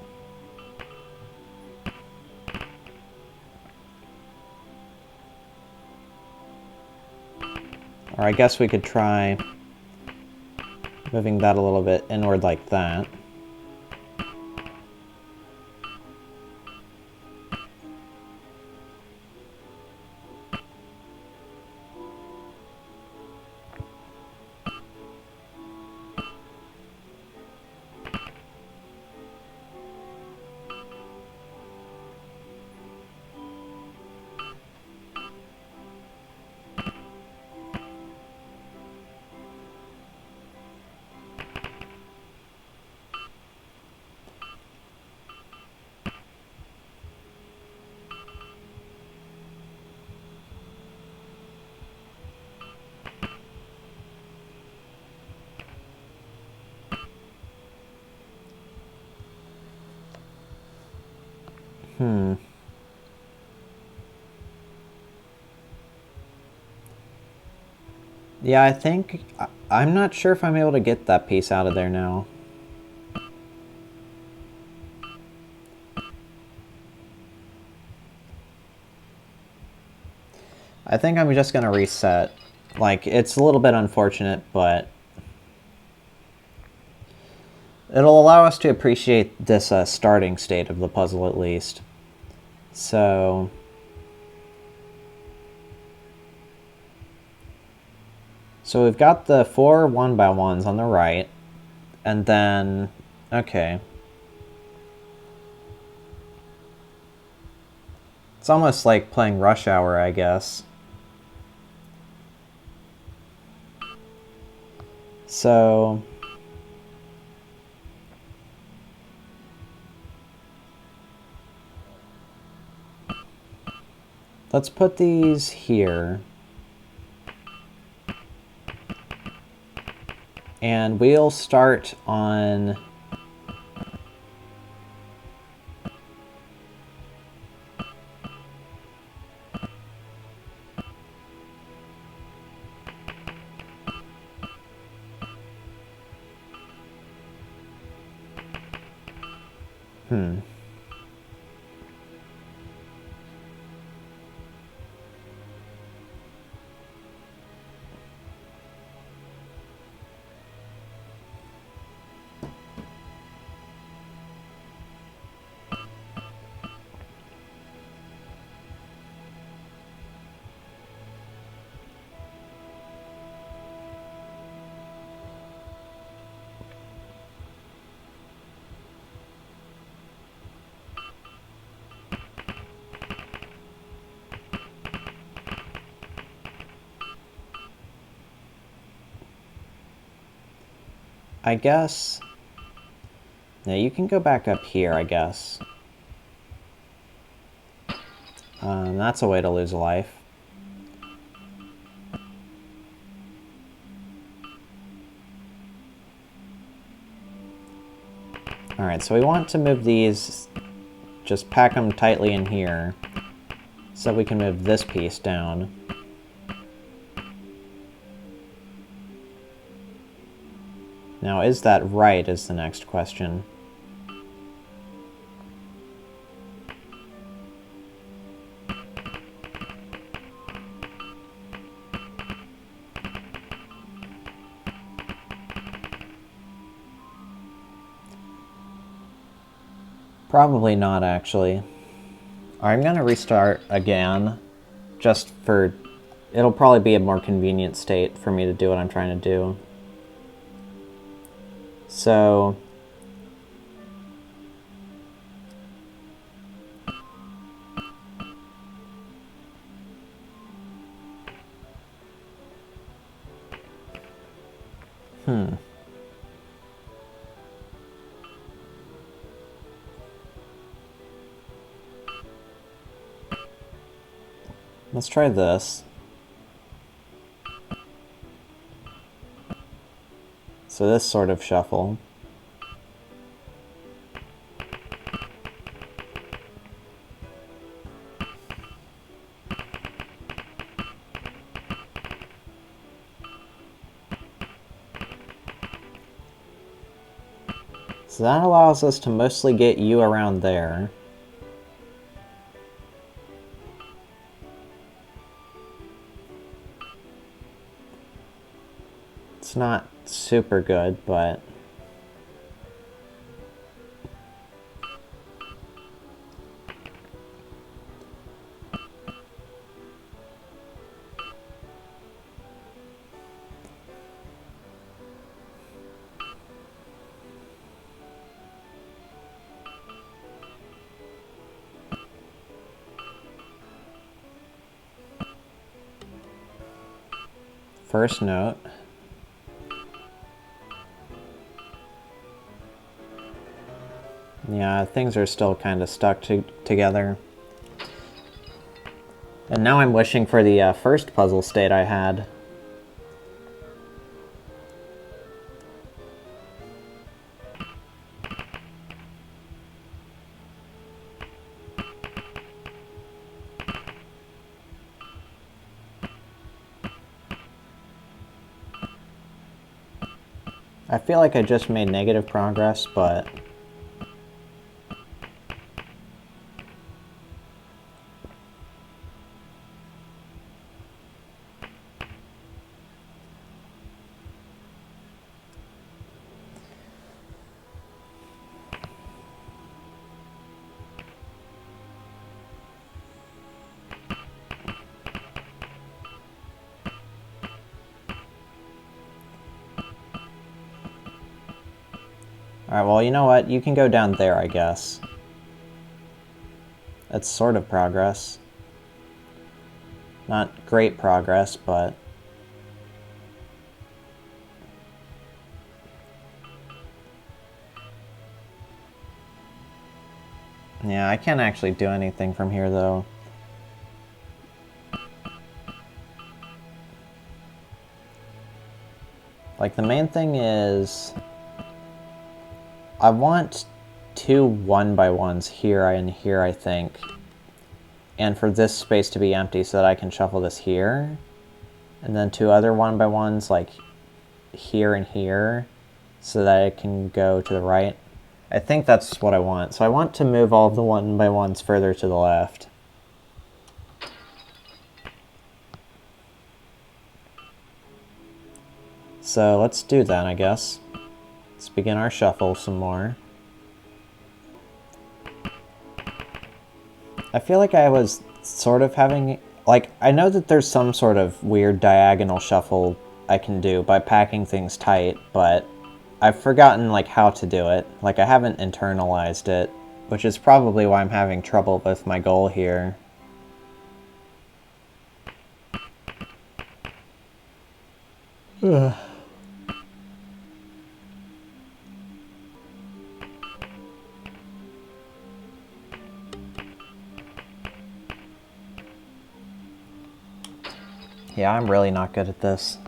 A: Or I guess we could try moving that a little bit inward like that. Yeah, I think... I'm not sure if I'm able to get that piece out of there now. I think I'm just gonna reset. Like, it's a little bit unfortunate, but it'll allow us to appreciate this starting state of the puzzle at least. So we've got the 4 1x1s on the right, and then, okay. It's almost like playing Rush Hour, I guess. So let's put these here. And we'll start on... I guess... Now you can go back up here, I guess. That's a way to lose a life. Alright, so we want to move these, just pack them tightly in here, so we can move this piece down. Now, is that right, is the next question. Probably not, actually. I'm gonna restart again, just for... It'll probably be a more convenient state for me to do what I'm trying to do. So... Let's try this. So this sort of shuffle. So that allows us to mostly get you around there. It's not super good, but... First note. Yeah, things are still kind of stuck together. And now I'm wishing for the first puzzle state I had. I feel like I just made negative progress, but... Alright, well, you know what? You can go down there, I guess. That's sort of progress. Not great progress, but... Yeah, I can't actually do anything from here, though. Like, the main thing is... I want 2 1x1s here and here, I think. And for this space to be empty so that I can shuffle this here. And then 2 other 1x1s, like, here and here, so that it can go to the right. I think that's what I want. So I want to move all of the 1x1s further to the left. So let's do that, I guess. Let's begin our shuffle some more. I feel like I was sort of having... Like, I know that there's some sort of weird diagonal shuffle I can do by packing things tight, but I've forgotten, like, how to do it. Like, I haven't internalized it, which is probably why I'm having trouble with my goal here. Ugh. Yeah, I'm really not good at this.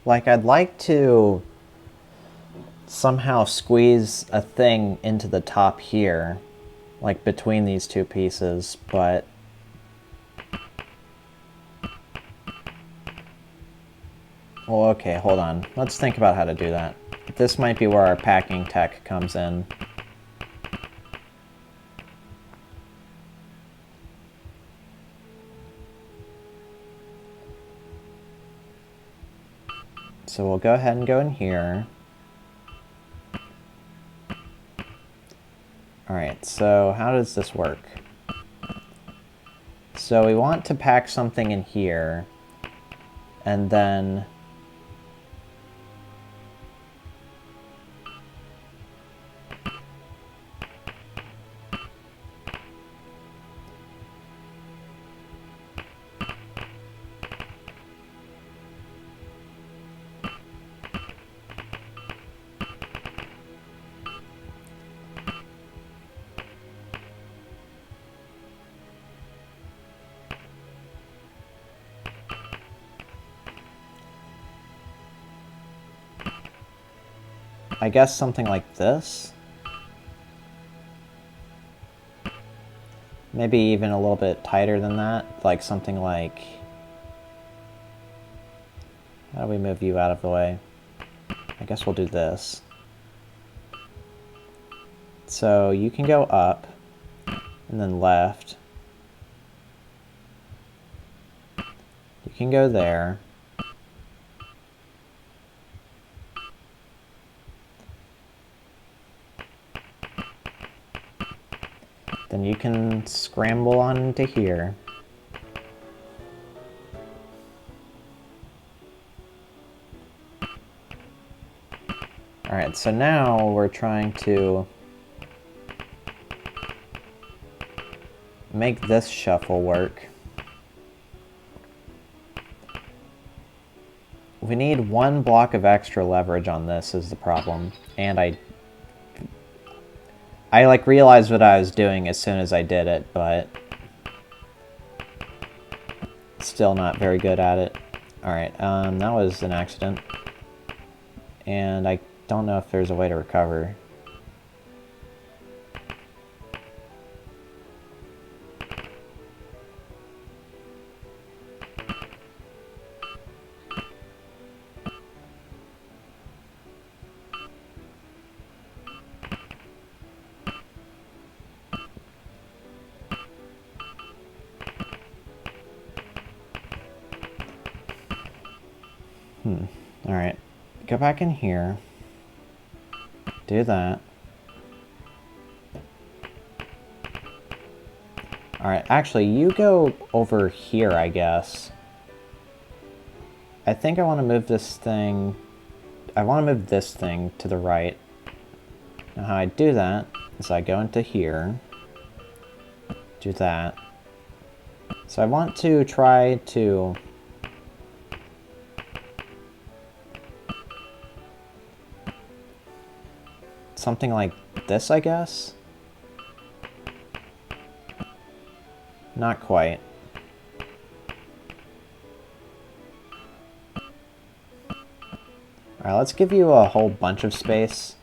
A: Like, I'd like to somehow squeeze a thing into the top here, like between these 2 pieces, but... Well, okay, hold on. Let's think about how to do that. This might be where our packing tech comes in. So we'll go ahead and go in here. Alright, so how does this work? So we want to pack something in here, and then I guess something like this? Maybe even a little bit tighter than that, like something like... How do we move you out of the way? I guess we'll do this. So you can go up, and then left. You can go there. Then you can scramble on into here. Alright, so now we're trying to make this shuffle work. We need one block of extra leverage on this is the problem. And I like realized what I was doing as soon as I did it, but still not very good at it. Alright, that was an accident. And I don't know if there's a way to recover. Alright, go back in here. Do that. Alright, actually, you go over here, I guess. I think I want to move this thing... I want to move this thing to the right. Now how I do that is I go into here. Do that. So I want to try to... something like this, I guess? Not quite. Alright, let's give you a whole bunch of space.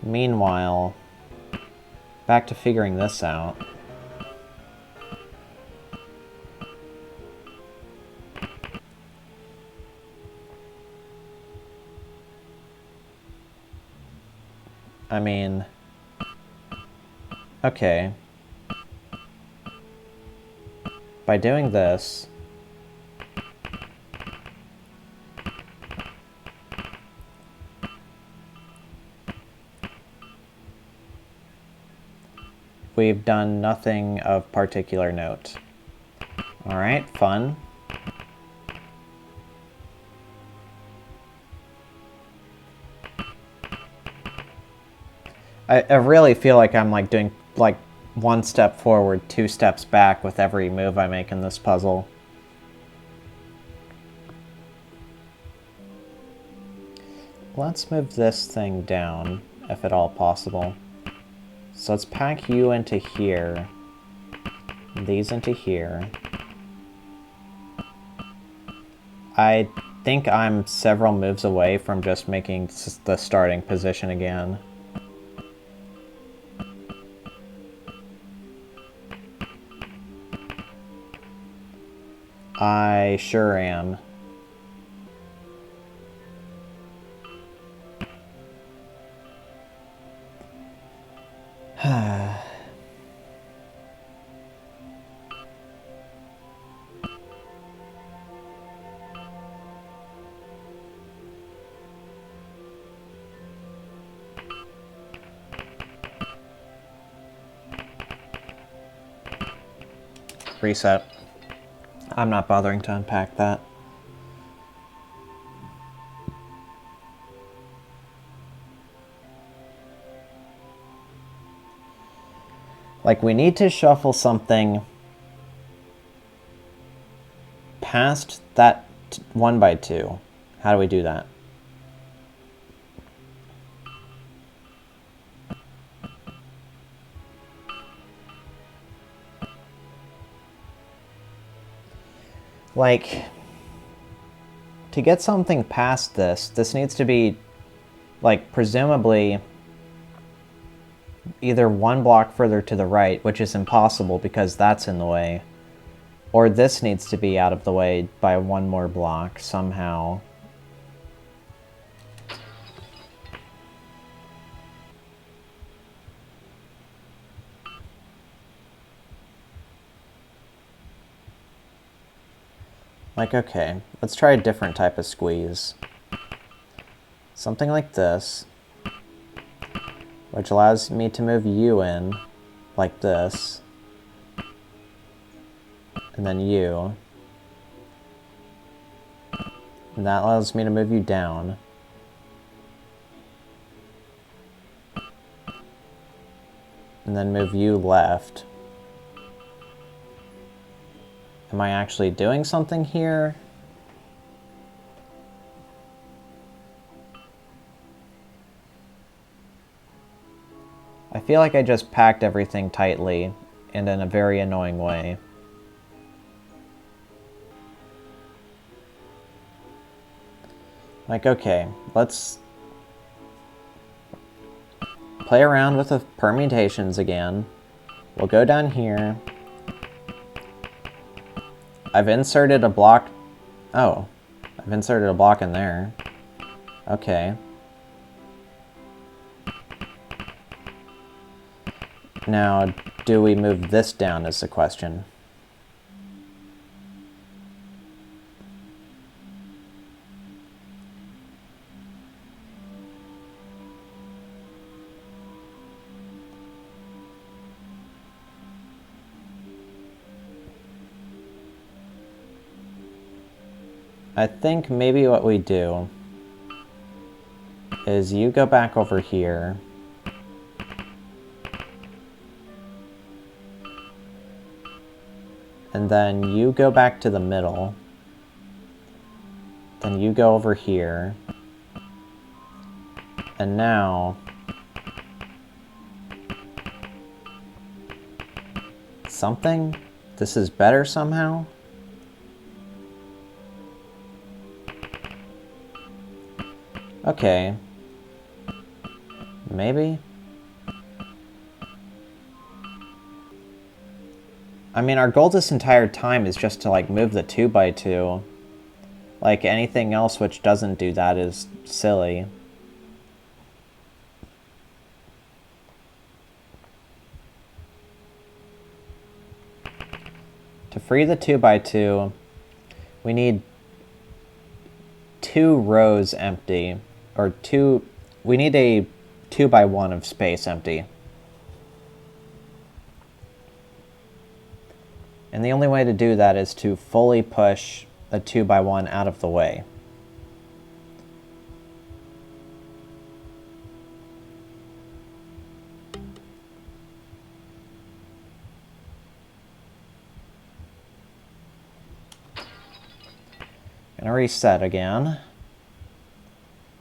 A: Meanwhile, back to figuring this out. I mean... Okay. By doing this... we've done nothing of particular note. Alright, fun. I really feel like I'm like doing like one step forward, 2 steps back with every move I make in this puzzle. Let's move this thing down, if at all possible. So let's pack you into here, these into here. I think I'm several moves away from just making the starting position again. I sure am. reset. I'm not bothering to unpack that. Like, we need to shuffle something past that 1x2. How do we do that? Like, to get something past this needs to be, like, presumably either one block further to the right, which is impossible because that's in the way, or this needs to be out of the way by one more block somehow. Like, okay, let's try a different type of squeeze. Something like this, which allows me to move you in, like this, and then you. And that allows me to move you down. And then move you left. Am I actually doing something here? I feel like I just packed everything tightly and in a very annoying way. Like, okay, let's play around with the permutations again. We'll go down here. I've inserted a block. Oh, I've inserted a block in there. Okay. Now, do we move this down is the question. I think maybe what we do is you go back over here. And then you go back to the middle. Then you go over here. And now something? This is better somehow? Okay. Maybe? I mean, our goal this entire time is just to, like, move the 2x2. Like, anything else which doesn't do that is silly. To free the 2x2, we need 2 rows empty. Or we need a 2x1 of space empty. And the only way to do that is to fully push a 2x1 out of the way. Gonna reset again.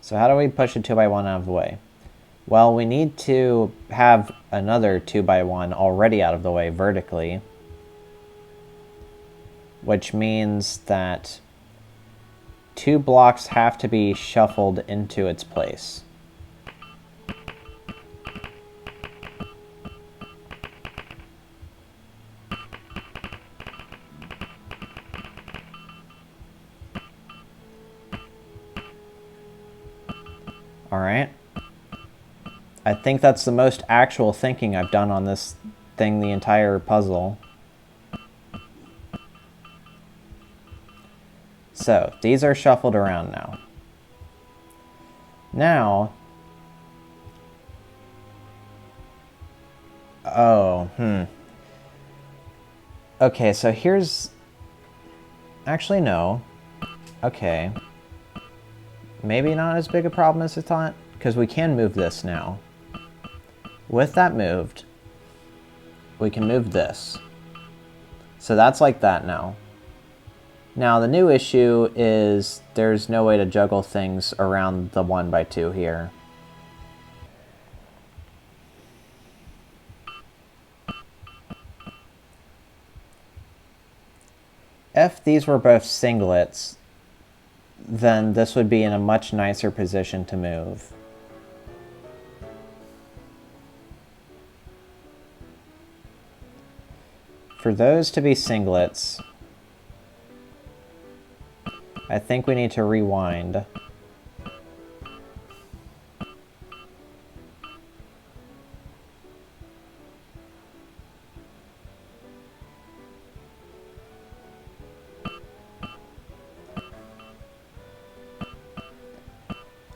A: So how do we push a 2x1 out of the way? Well, we need to have another 2x1 already out of the way vertically, which means that 2 blocks have to be shuffled into its place. Alright. I think that's the most actual thinking I've done on this thing the entire puzzle. So, these are shuffled around now. Now... Oh, Okay, so here's... Actually, no. Okay. Maybe not as big a problem as I thought, because we can move this now. With that moved, we can move this. So that's like that now. Now the new issue is there's no way to juggle things around the 1x2 here. If these were both singlets, then this would be in a much nicer position to move. For those to be singlets, I think we need to rewind.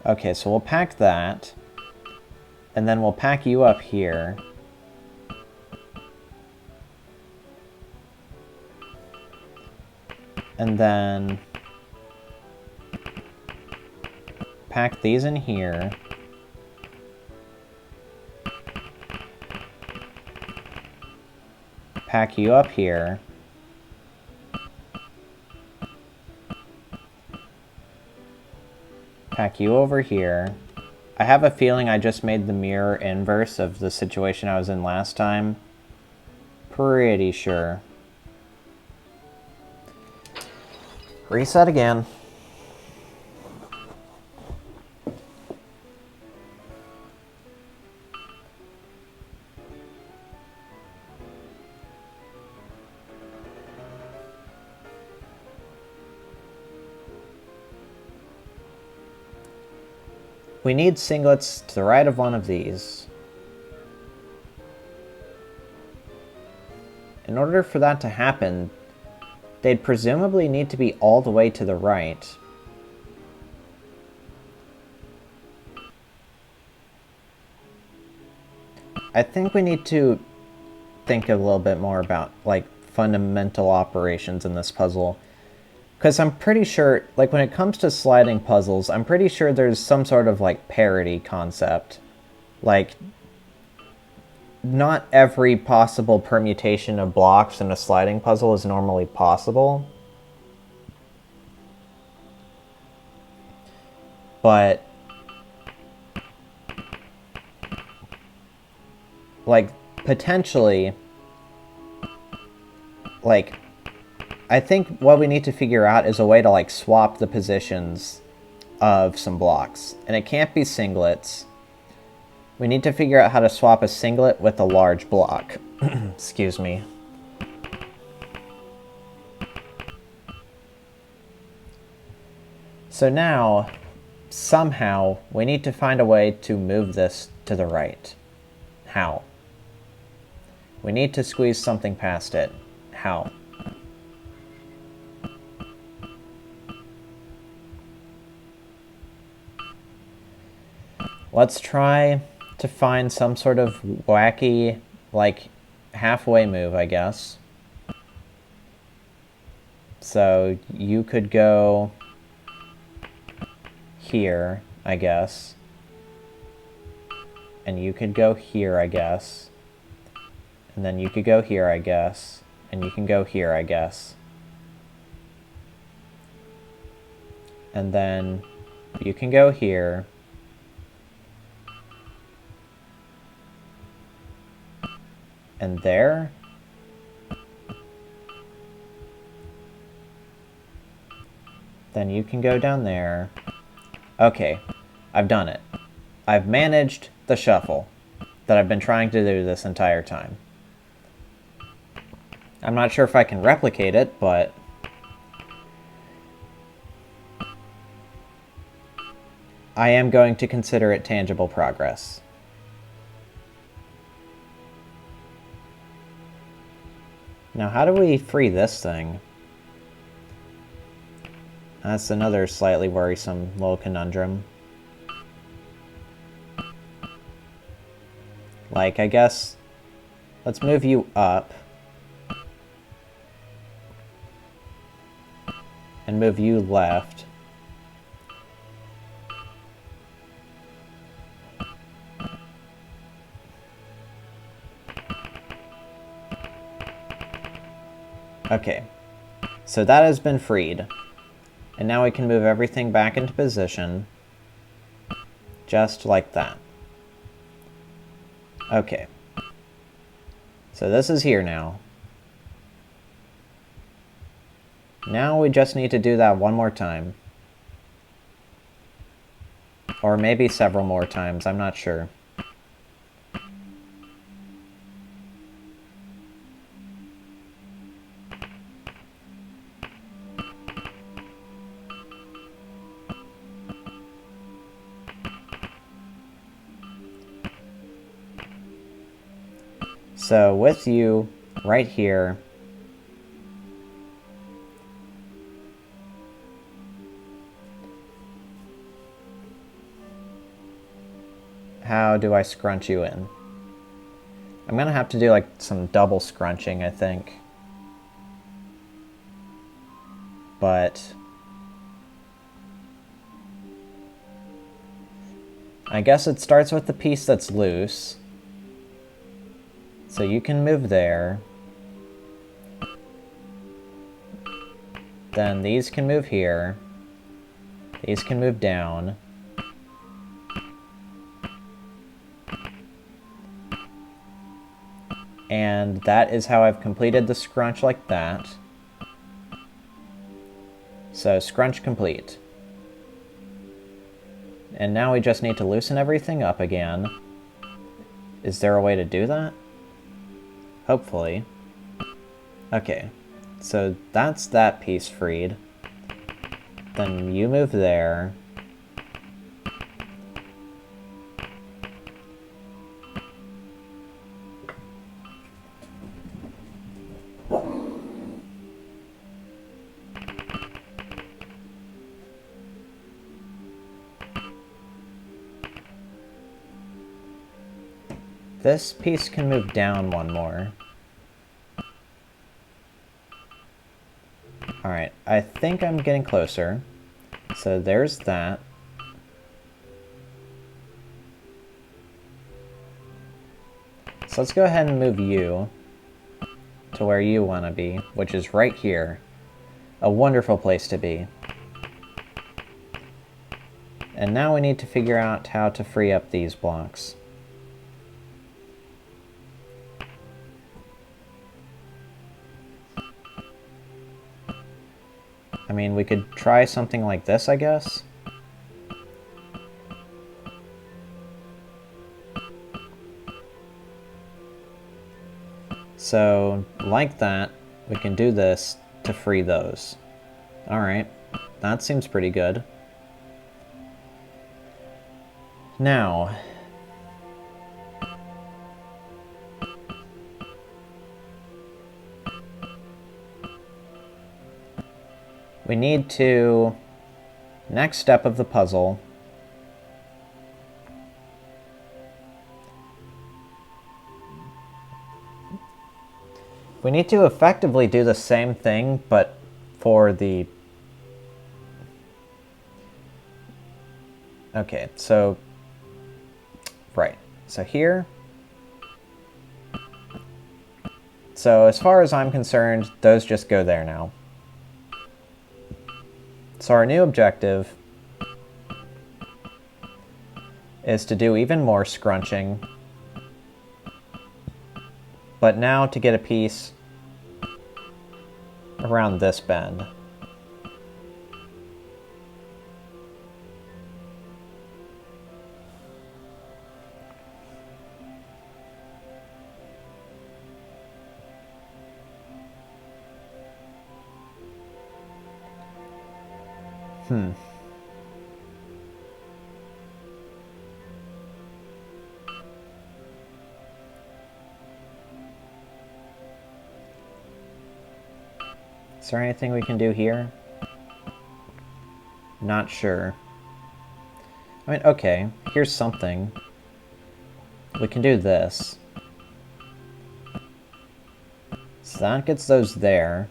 A: Okay, so we'll pack that, and then we'll pack you up here. And then pack these in here. Pack you up here. Pack you over here. I have a feeling I just made the mirror inverse of the situation I was in last time. Pretty sure. Reset again. We need singlets to the right of one of these. In order for that to happen, they'd presumably need to be all the way to the right. I think we need to think a little bit more about, like, fundamental operations in this puzzle. Because I'm pretty sure, like, when it comes to sliding puzzles, I'm pretty sure there's some sort of, like, parity concept. Like, not every possible permutation of blocks in a sliding puzzle is normally possible. But, like, potentially, like, I think what we need to figure out is a way to, like, swap the positions of some blocks. And it can't be singlets. We need to figure out how to swap a singlet with a large block. Excuse me. So now, somehow, we need to find a way to move this to the right. How? We need to squeeze something past it. How? Let's try to find some sort of wacky, like, halfway move, I guess. So you could go here, I guess. And you could go here, I guess. And then you could go here, I guess. And you can go here, I guess. And then you can go here. And there. Then you can go down there. Okay, I've done it. I've managed the shuffle that I've been trying to do this entire time. I'm not sure if I can replicate it, but I am going to consider it tangible progress. Now, how do we free this thing? That's another slightly worrisome little conundrum. Like, I guess, let's move you up. and move you left. Okay, so that has been freed. And now we can move everything back into position, just like that. Okay. So this is here now. Now we just need to do that one more time. Or maybe several more times, I'm not sure. So with you right here, how do I scrunch you in? I'm gonna have to do like some double scrunching, I think. But I guess it starts with the piece that's loose. So you can move there. Then these can move here. These can move down. And that is how I've completed the scrunch like that. So scrunch complete. And now we just need to loosen everything up again. Is there a way to do that? Hopefully. Okay, so that's that piece freed. Then you move there. This piece can move down one more. Alright, I think I'm getting closer. So there's that. So let's go ahead and move you to where you want to be, which is right here. A wonderful place to be. And now we need to figure out how to free up these blocks. I mean, we could try something like this, I guess. So, like that, we can do this to free those. Alright, that seems pretty good. Now, we need to, next step of the puzzle, we need to effectively do the same thing, but for the... Okay, so... Right, so here... So as far as I'm concerned, those just go there now. So our new objective is to do even more scrunching, but now to get a piece around this bend. Is there anything we can do here? Not sure. I mean, okay, here's something. We can do this. So that gets those there.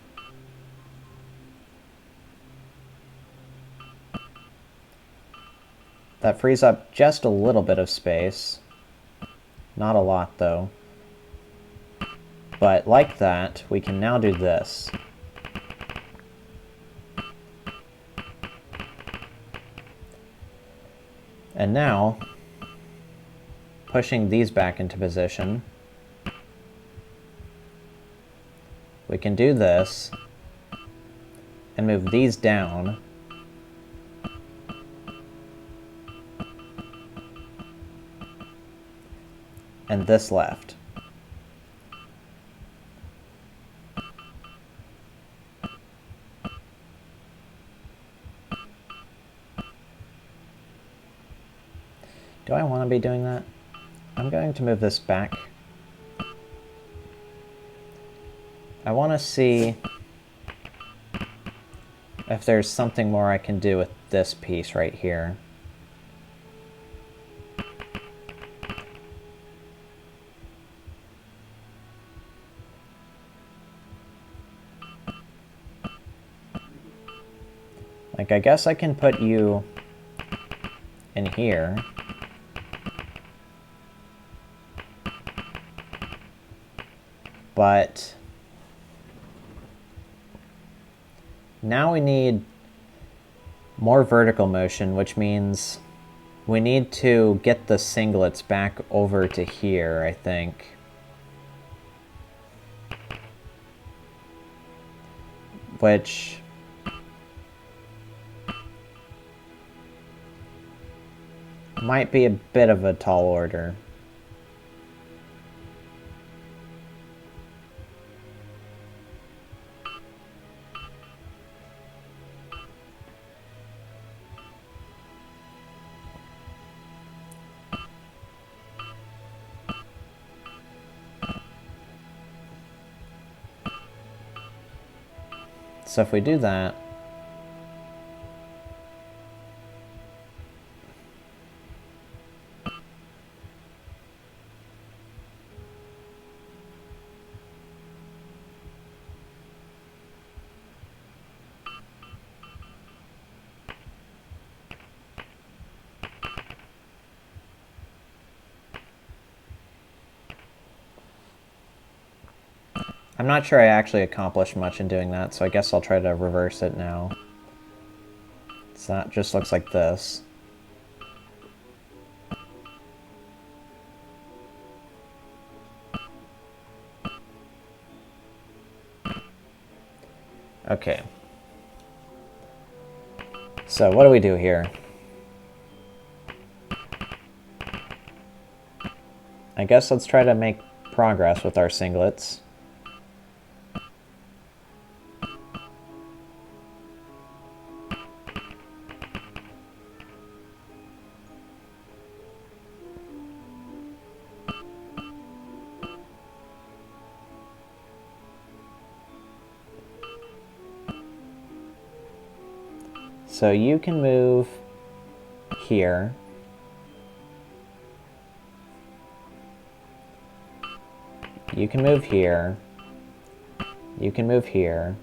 A: That frees up just a little bit of space. Not a lot, though. But like that, we can now do this. And now, pushing these back into position, we can do this and move these down. And this left. Do I want to be doing that? I'm going to move this back. I want to see if there's something more I can do with this piece right here. Like, I guess I can put you in here. But now we need more vertical motion, which means we need to get the singlets back over to here, I think. Which might be a bit of a tall order. So if we do that, I'm not sure I actually accomplished much in doing that, so I guess I'll try to reverse it now. So that just looks like this. Okay. So what do we do here? I guess let's try to make progress with our singlets. So you can move here. You can move here. You can move here.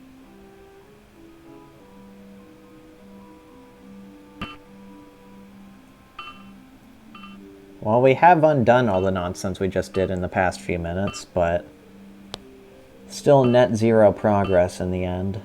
A: Well, we have undone all the nonsense we just did in the past few minutes, but still net zero progress in the end.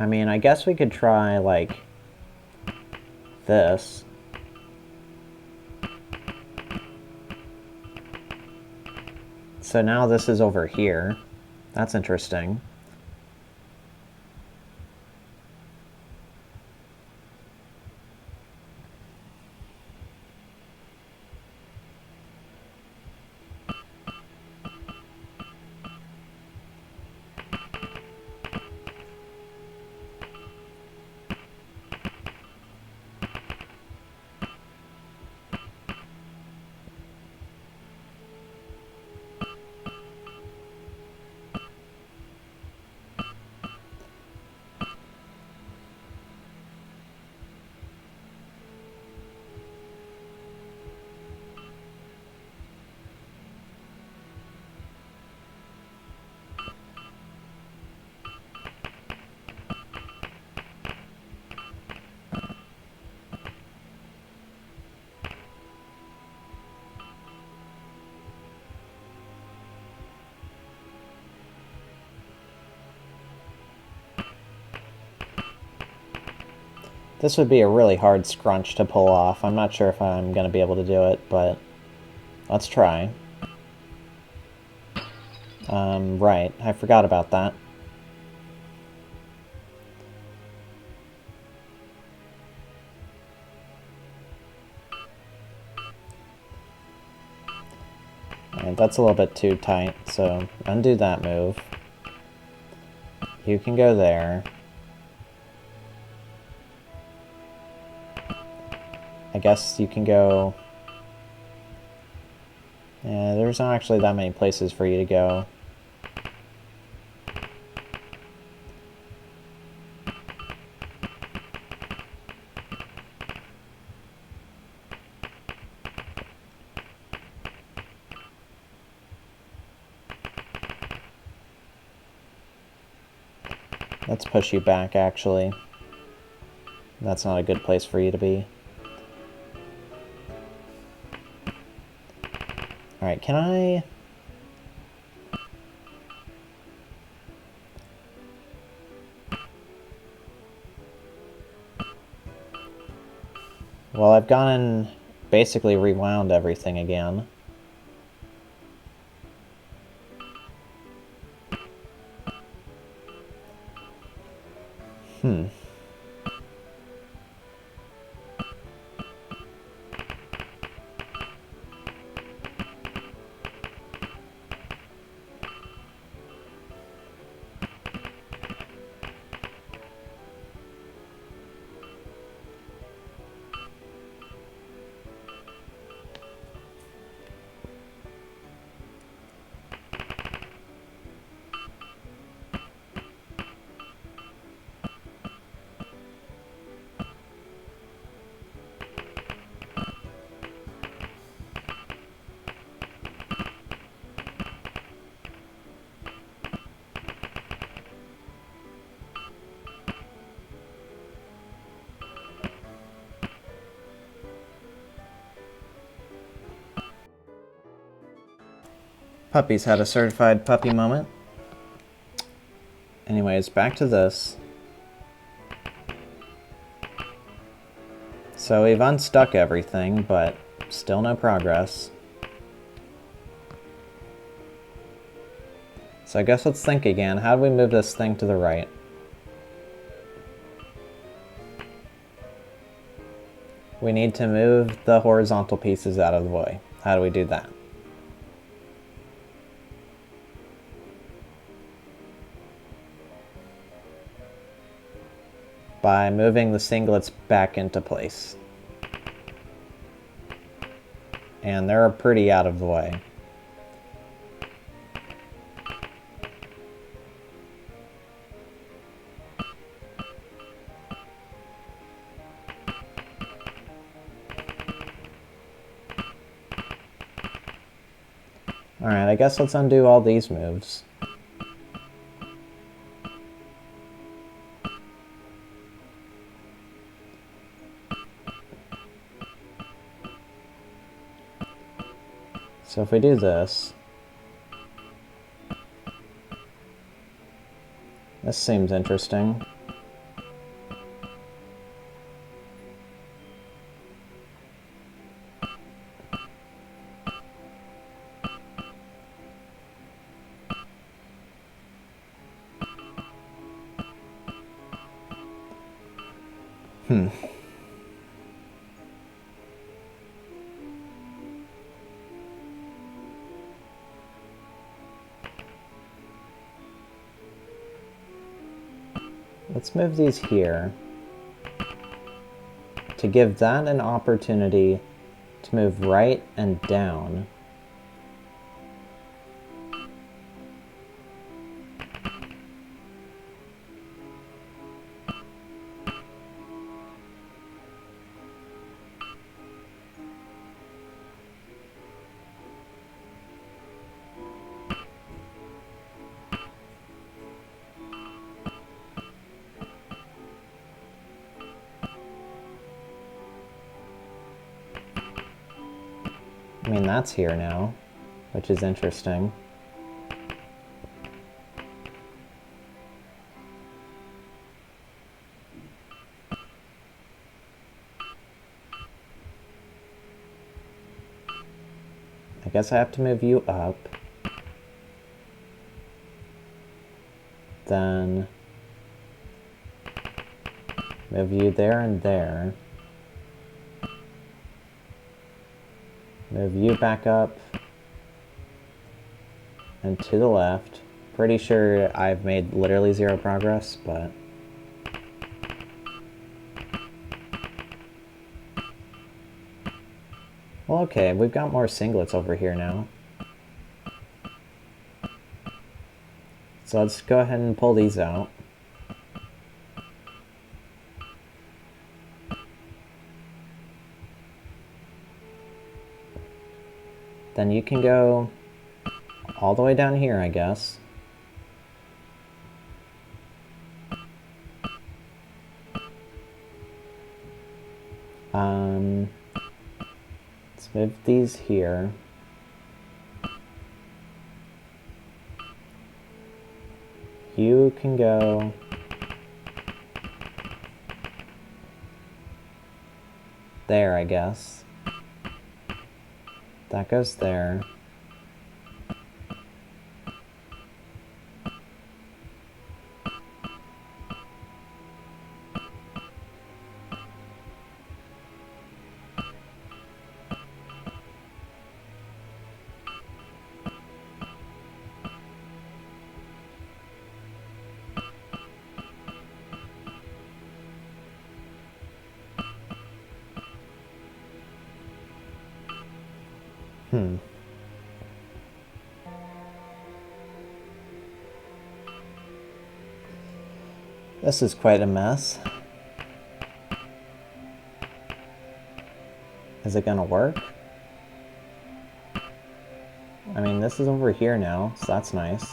A: I mean, I guess we could try, like, this. So now this is over here. That's interesting. This would be a really hard scrunch to pull off. I'm not sure if I'm going to be able to do it, but let's try. Right, I forgot about that. Alright, that's a little bit too tight, so undo that move. You can go there. I guess you can go... Yeah, there's not actually that many places for you to go. Let's push you back, actually. That's not a good place for you to be. Alright, can I... Well, I've gone and basically rewound everything again. Puppies had a certified puppy moment. Anyways, back to this. So we've unstuck everything, but still no progress. So I guess let's think again. How do we move this thing to the right? We need to move the horizontal pieces out of the way. How do we do that? By moving the singlets back into place. And they're pretty out of the way. Alright, I guess let's undo all these moves. So if we do this, this seems interesting. Let's move these here to give that an opportunity to move right and down. I mean, that's here now, which is interesting. I guess I have to move you up. Then move you there and there. Move you back up and to the left. Pretty sure I've made literally zero progress, but... Well, okay, we've got more singlets over here now. So let's go ahead and pull these out. Then you can go all the way down here, I guess. Let's move these here. You can go there, I guess. That goes there. This is quite a mess. Is it gonna work? I mean, this is over here now, so that's nice.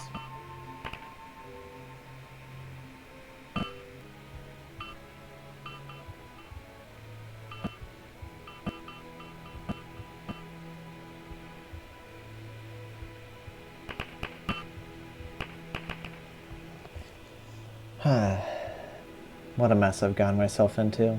A: What a mess I've gotten myself into.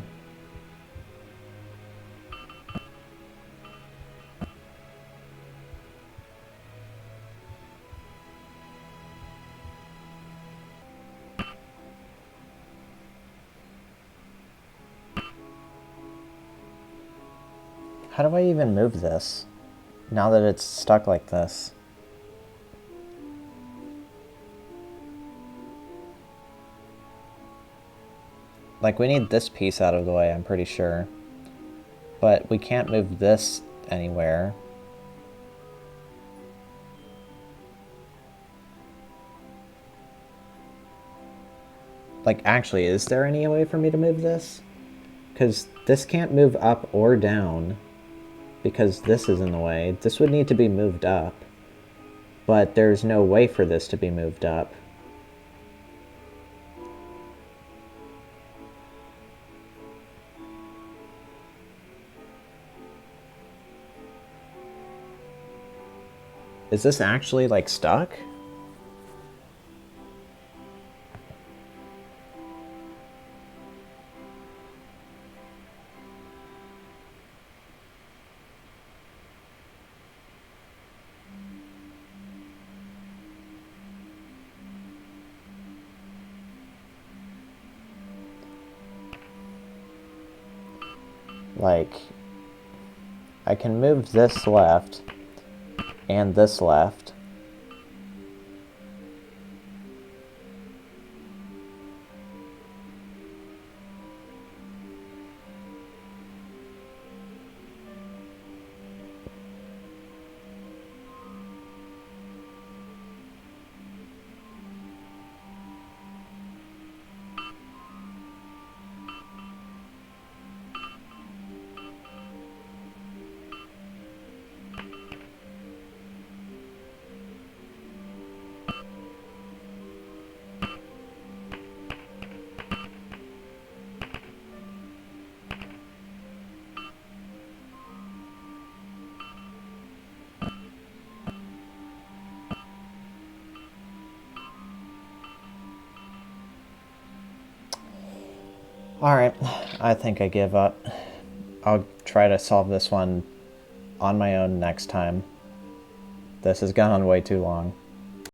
A: How do I even move this, now that it's stuck like this? Like, we need this piece out of the way, I'm pretty sure. But we can't move this anywhere. Like, actually, is there any way for me to move this? Because this can't move up or down, because this is in the way. This would need to be moved up. But there's no way for this to be moved up. Is this actually, like, stuck? Like, I can move this left and this left. Alright, I think I give up. I'll try to solve this one on my own next time. This has gone on way too long.